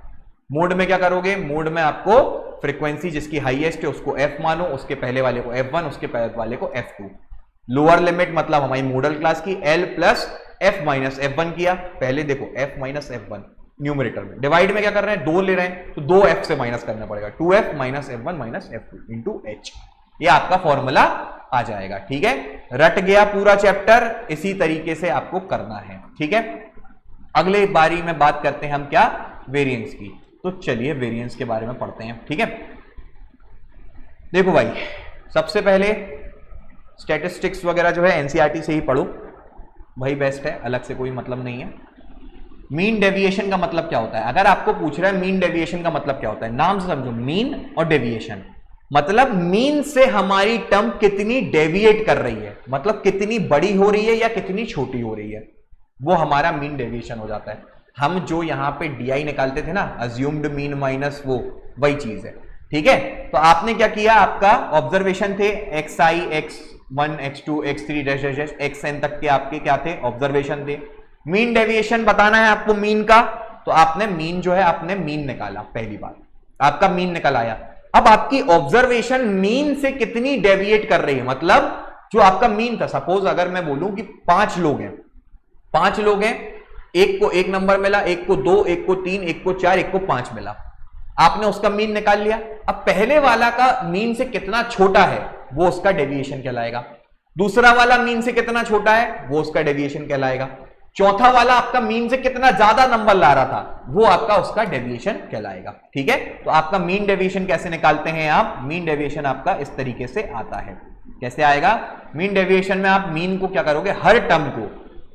मोड में क्या करोगे, मोड में आपको फ्रीक्वेंसी जिसकी हाईएस्ट है उसको f मानो, उसके पहले वाले को f1, उसके पहले वाले को f2। लोअर लिमिट मतलब हमारी मॉडल क्लास की l plus f minus f1 किया, पहले देखो f माइनस f1 न्यूमरेटर में, डिवाइड में क्या कर रहे हैं 2 ले रहे हैं तो 2f से माइनस करना पड़ेगा, 2f minus f1 minus f2 into h, ये आपका फॉर्मूला आ जाएगा। ठीक है, रट गया पूरा चैप्टर, इसी तरीके से आपको करना है। ठीक है, अगले बारी में बात करते हैं हम क्या, वेरिएंस की। तो चलिए वेरिएंस के बारे में पढ़ते हैं। ठीक है, देखो भाई सबसे पहले स्टैटिस्टिक्स वगैरह जो है एनसीईआरटी से ही पढ़ो, वही बेस्ट है, अलग से कोई मतलब नहीं है। मीन डेविएशन का मतलब क्या होता है, अगर आपको पूछ रहा है मीन डेविएशन का मतलब क्या होता है, नाम से समझो, मीन और डेविएशन मतलब मीन से हमारी टर्म कितनी डेविएट कर रही है, मतलब कितनी बड़ी हो रही है या कितनी छोटी हो रही है, वो हमारा मीन डेविएशन हो जाता है। हम जो यहां पे DI निकालते थे ना, अज्यूम्ड मीन माइनस वो, वही चीज है। ठीक है, तो आपने क्या किया, आपका ऑब्जर्वेशन थे xi, x1, x2, x3 dash dash xn तक के आपके क्या थे, ऑब्जर्वेशन थे। मीन डेविएशन बताना है आपको मीन का, तो आपने मीन जो है आपने मीन निकाला, पहली बार आपका मीन निकल आया। अब आपकी ऑब्जर्वेशन मीन से कितनी डेविएट कर रही है, मतलब जो आपका मीन था, सपोज अगर मैं बोलूं कि 5 लोग हैं, 5 लोग हैं, एक को 1 नंबर मिला, एक को 2, एक को 3, एक को 4, एक को 5 मिला, आपने उसका मीन निकाल लिया। अब पहले वाला का मीन से कितना छोटा है वो उसका डेविएशन कहलाएगा, दूसरा वाला मीन से कितना छोटा है वो उसका डेविएशन कहलाएगा, चौथा वाला आपका मीन से कितना ज्यादा नंबर ला रहा था वो आपका उसका डेविएशन कहलाएगा। ठीक है, तो आपका मीन डेविएशन कैसे निकालते हैं आप, मीन डेविएशन आपका इस तरीके से आता है। कैसे आएगा, मीन डेविएशन में आप मीन को क्या करोगे,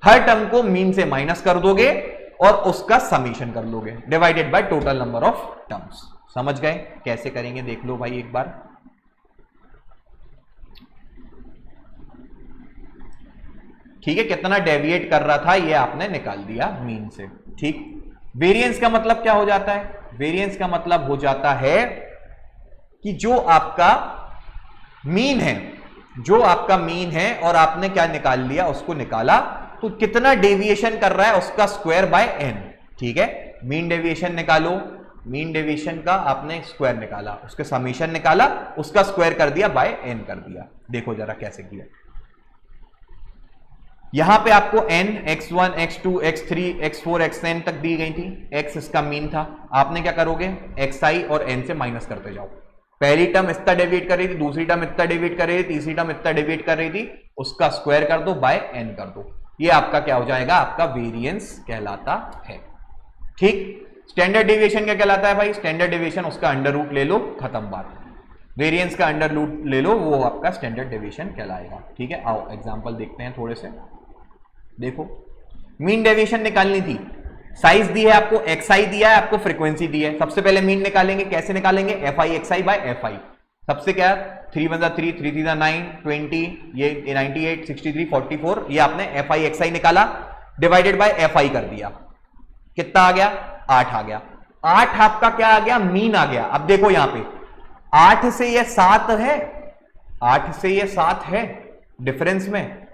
हर टर्म को मीन से माइनस कर दोगे और उसका समीशन कर लोगे, divided by total number of terms. समझ गए कैसे करेंगे, देख लो भाई एक बार। ठीक है, कितना डेविएट कर रहा था ये आपने निकाल दिया मीन से। ठीक, वेरिएंस का मतलब क्या हो जाता है, वेरिएंस का मतलब हो जाता है कि जो आपका मीन है, जो आपका मीन है और आपने क्या निकाल लिया, उसको निकाला तो कितना डेविएशन कर रहा है उसका स्क्वायर बाय n। ठीक है, मीन डेविएशन निकालो, मीन डेविएशन का आपने स्क्वायर निकाला, उसके समीशन निकाला, उसका स्क्वायर कर दिया बाय n कर दिया। देखो जरा कैसे किया, यहां पे आपको n x1, x2, x3, x4, xn तक दी गई थी, x इसका मीन था, आपने क्या करोगे xi और n से माइनस करते जाओ। पहली टर्म इतना डेविएट कर रही थी, दूसरी टर्म इतना डेविएट कर रही थी, तीसरी टर्म इतना डेविएट कर रही थी, उसका स्क्वायर कर दो बाय n कर दो, ये आपका क्या हो जाएगा, आपका वेरिएंस कहलाता है। ठीक, स्टैंडर्ड डेविएशन क्या कहलाता है भाई, स्टैंडर्ड डेविएशन उसका अंडर रूट ले लो, खत्म बात, वेरिएंस का अंडर रूट ले लो, वो आपका स्टैंडर्ड डेविएशन कहलाएगा। ठीक है, आओ एग्जांपल देखते हैं थोड़े से। देखो मीन डेविएशन निकालनी थी, साइज दी है आपको, xi दिया है आपको, फ्रीक्वेंसी दी है, सबसे पहले मीन निकालेंगे, कैसे निकालेंगे, fi xi बाय fi, सबसे क्या 3 × 3, 3 × 9, 20, ये 98, 63, 44, ये आपने fi xi निकाला, डिवाइडेड बाय fi कर दिया, कितना आ गया, 8 आ गया। 8 आपका क्या आ गया, मीन आ गया। अब देखो यहां पे 8 से ये 7 है, 8 से ये 7 है डिफरेंस में,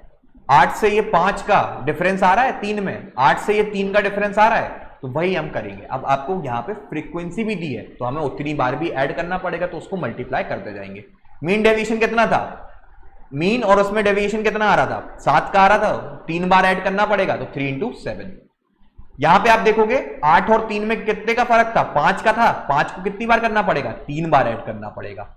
8 से ये 5 का डिफरेंस आ रहा है 3 में, 8 से ये 3 का डिफरेंस आ रहा है, तो वही हम करेंगे। अब आपको यहां पे फ्रीक्वेंसी भी दी है तो हमें उतनी बार भी ऐड करना पड़ेगा, तो उसको मल्टीप्लाई करते जाएंगे। मीन डेविएशन कितना था, मीन और उसमें डेविएशन कितना आ रहा था, 7 का आ रहा था, 3 बार ऐड करना पड़ेगा, तो 3 × 7। यहां पे आप देखोगे 8 और 3 में कितने का फर्क था, 5 का था, 5 को कितनी बार करना पड़ेगा, 3 बार ऐड करना पड़ेगा।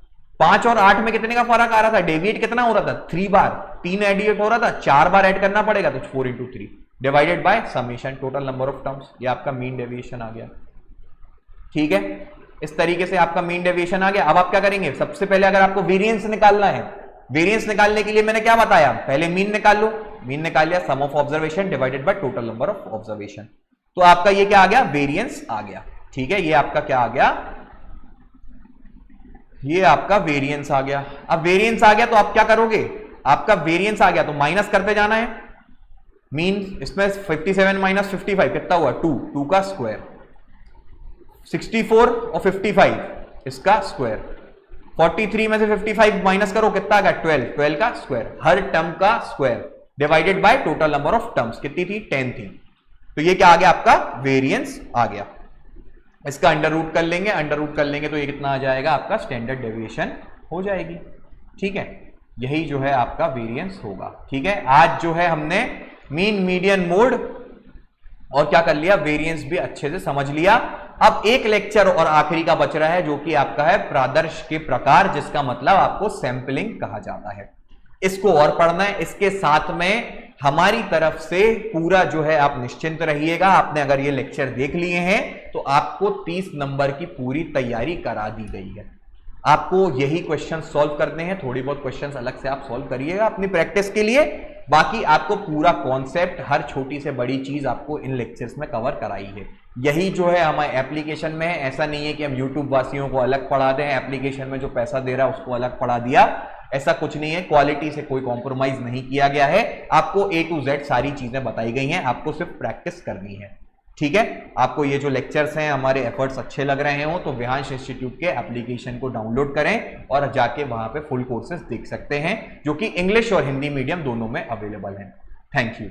5 और 8 में कितने का फर्क आ रहा था, डेविएट कितना हो रहा था, 3 बार, 3 एडिएट हो रहा था, 4 बार ऐड करना पड़ेगा, तो 4 × 3 divided by summation total number of terms, ये आपका मीन डेविएशन आ गया। ठीक है, इस तरीके से आपका मीन डेविएशन आ गया। अब आप क्या करेंगे, सबसे पहले अगर आपको वेरिएंस निकालना है, वेरिएंस निकालने के लिए मैंने क्या बताया, पहले मीन निकाल लो, मीन निकाल लिया, sum of observation divided by total number of observation, तो आपका ये क्या आ गया, वेरिएंस आ गया। ठीक है, ये आपका क्या आ गया, ये आपका वेरिएंस आ गया। अब वेरिएंस आ गया तो आप क्या करोगे, आपका वेरिएंस आ गया तो माइनस करते जाना है, मीन इसमें 57 माइनस 55 कितना हुआ, 2 का स्क्वायर, 64 और 55 इसका स्क्वायर, 43 में से 55 माइनस करो कितना आ गया, 12 का स्क्वायर, हर टर्म का square divided by total number of terms, कितनी थी, 10 थी, तो ये क्या आ गया, आपका वेरिएंस आ गया। इसका अंडर रूट कर लेंगे, अंडर रूट कर लेंगे तो ये कितना आ जाएगा, आपका स्टैंडर्ड डेविएशन हो जाएगी। ठीक है, यही जो है आपका वेरिएंस होगा। ठीक है, आज जो है हमने मीन, मीडियन, मोड और क्या कर लिया, वेरिएंस भी अच्छे से समझ लिया। अब एक लेक्चर और आखिरी का बच रहा है जो कि आपका है प्रादर्श के प्रकार, जिसका मतलब आपको सैंपलिंग कहा जाता है। इसको और पढ़ना है। इसके साथ में हमारी तरफ से पूरा जो है आप निश्चिंत रहिएगा। आपने अगर ये लेक्चर देख लिए हैं तो आपको 30 नंबर की पूरी तैयारी करा दी गई है। आपको यही क्वेश्चन सॉल्व करने हैं, थोड़ी बहुत क्वेश्चंस अलग से आप सॉल्व करिएगा अपनी प्रैक्टिस के लिए। बाकी आपको पूरा कॉन्सेप्ट, हर छोटी से बड़ी चीज आपको इन लेक्चर्स में कवर कराई है। यही जो है हमारे एप्लीकेशन में है। ऐसा नहीं है कि हम यूट्यूब वासियों को अलग पढ़ा दें, एप्लीकेशन में जो पैसा दे रहा है उसको अलग पढ़ा दिया, ऐसा कुछ नहीं है। क्वालिटी से कोई कॉम्प्रोमाइज नहीं किया गया है। आपको A to Z सारी चीजें बताई गई हैं, आपको सिर्फ प्रैक्टिस करनी है। ठीक है, आपको ये जो लेक्चर्स हैं, हमारे एफर्ट्स अच्छे लग रहे हो तो विहांश इंस्टीट्यूट के एप्लीकेशन को डाउनलोड करें और जाके वहां पे फुल कोर्सेज देख सकते हैं, जो कि इंग्लिश और हिंदी मीडियम दोनों में अवेलेबल हैं। Thank you.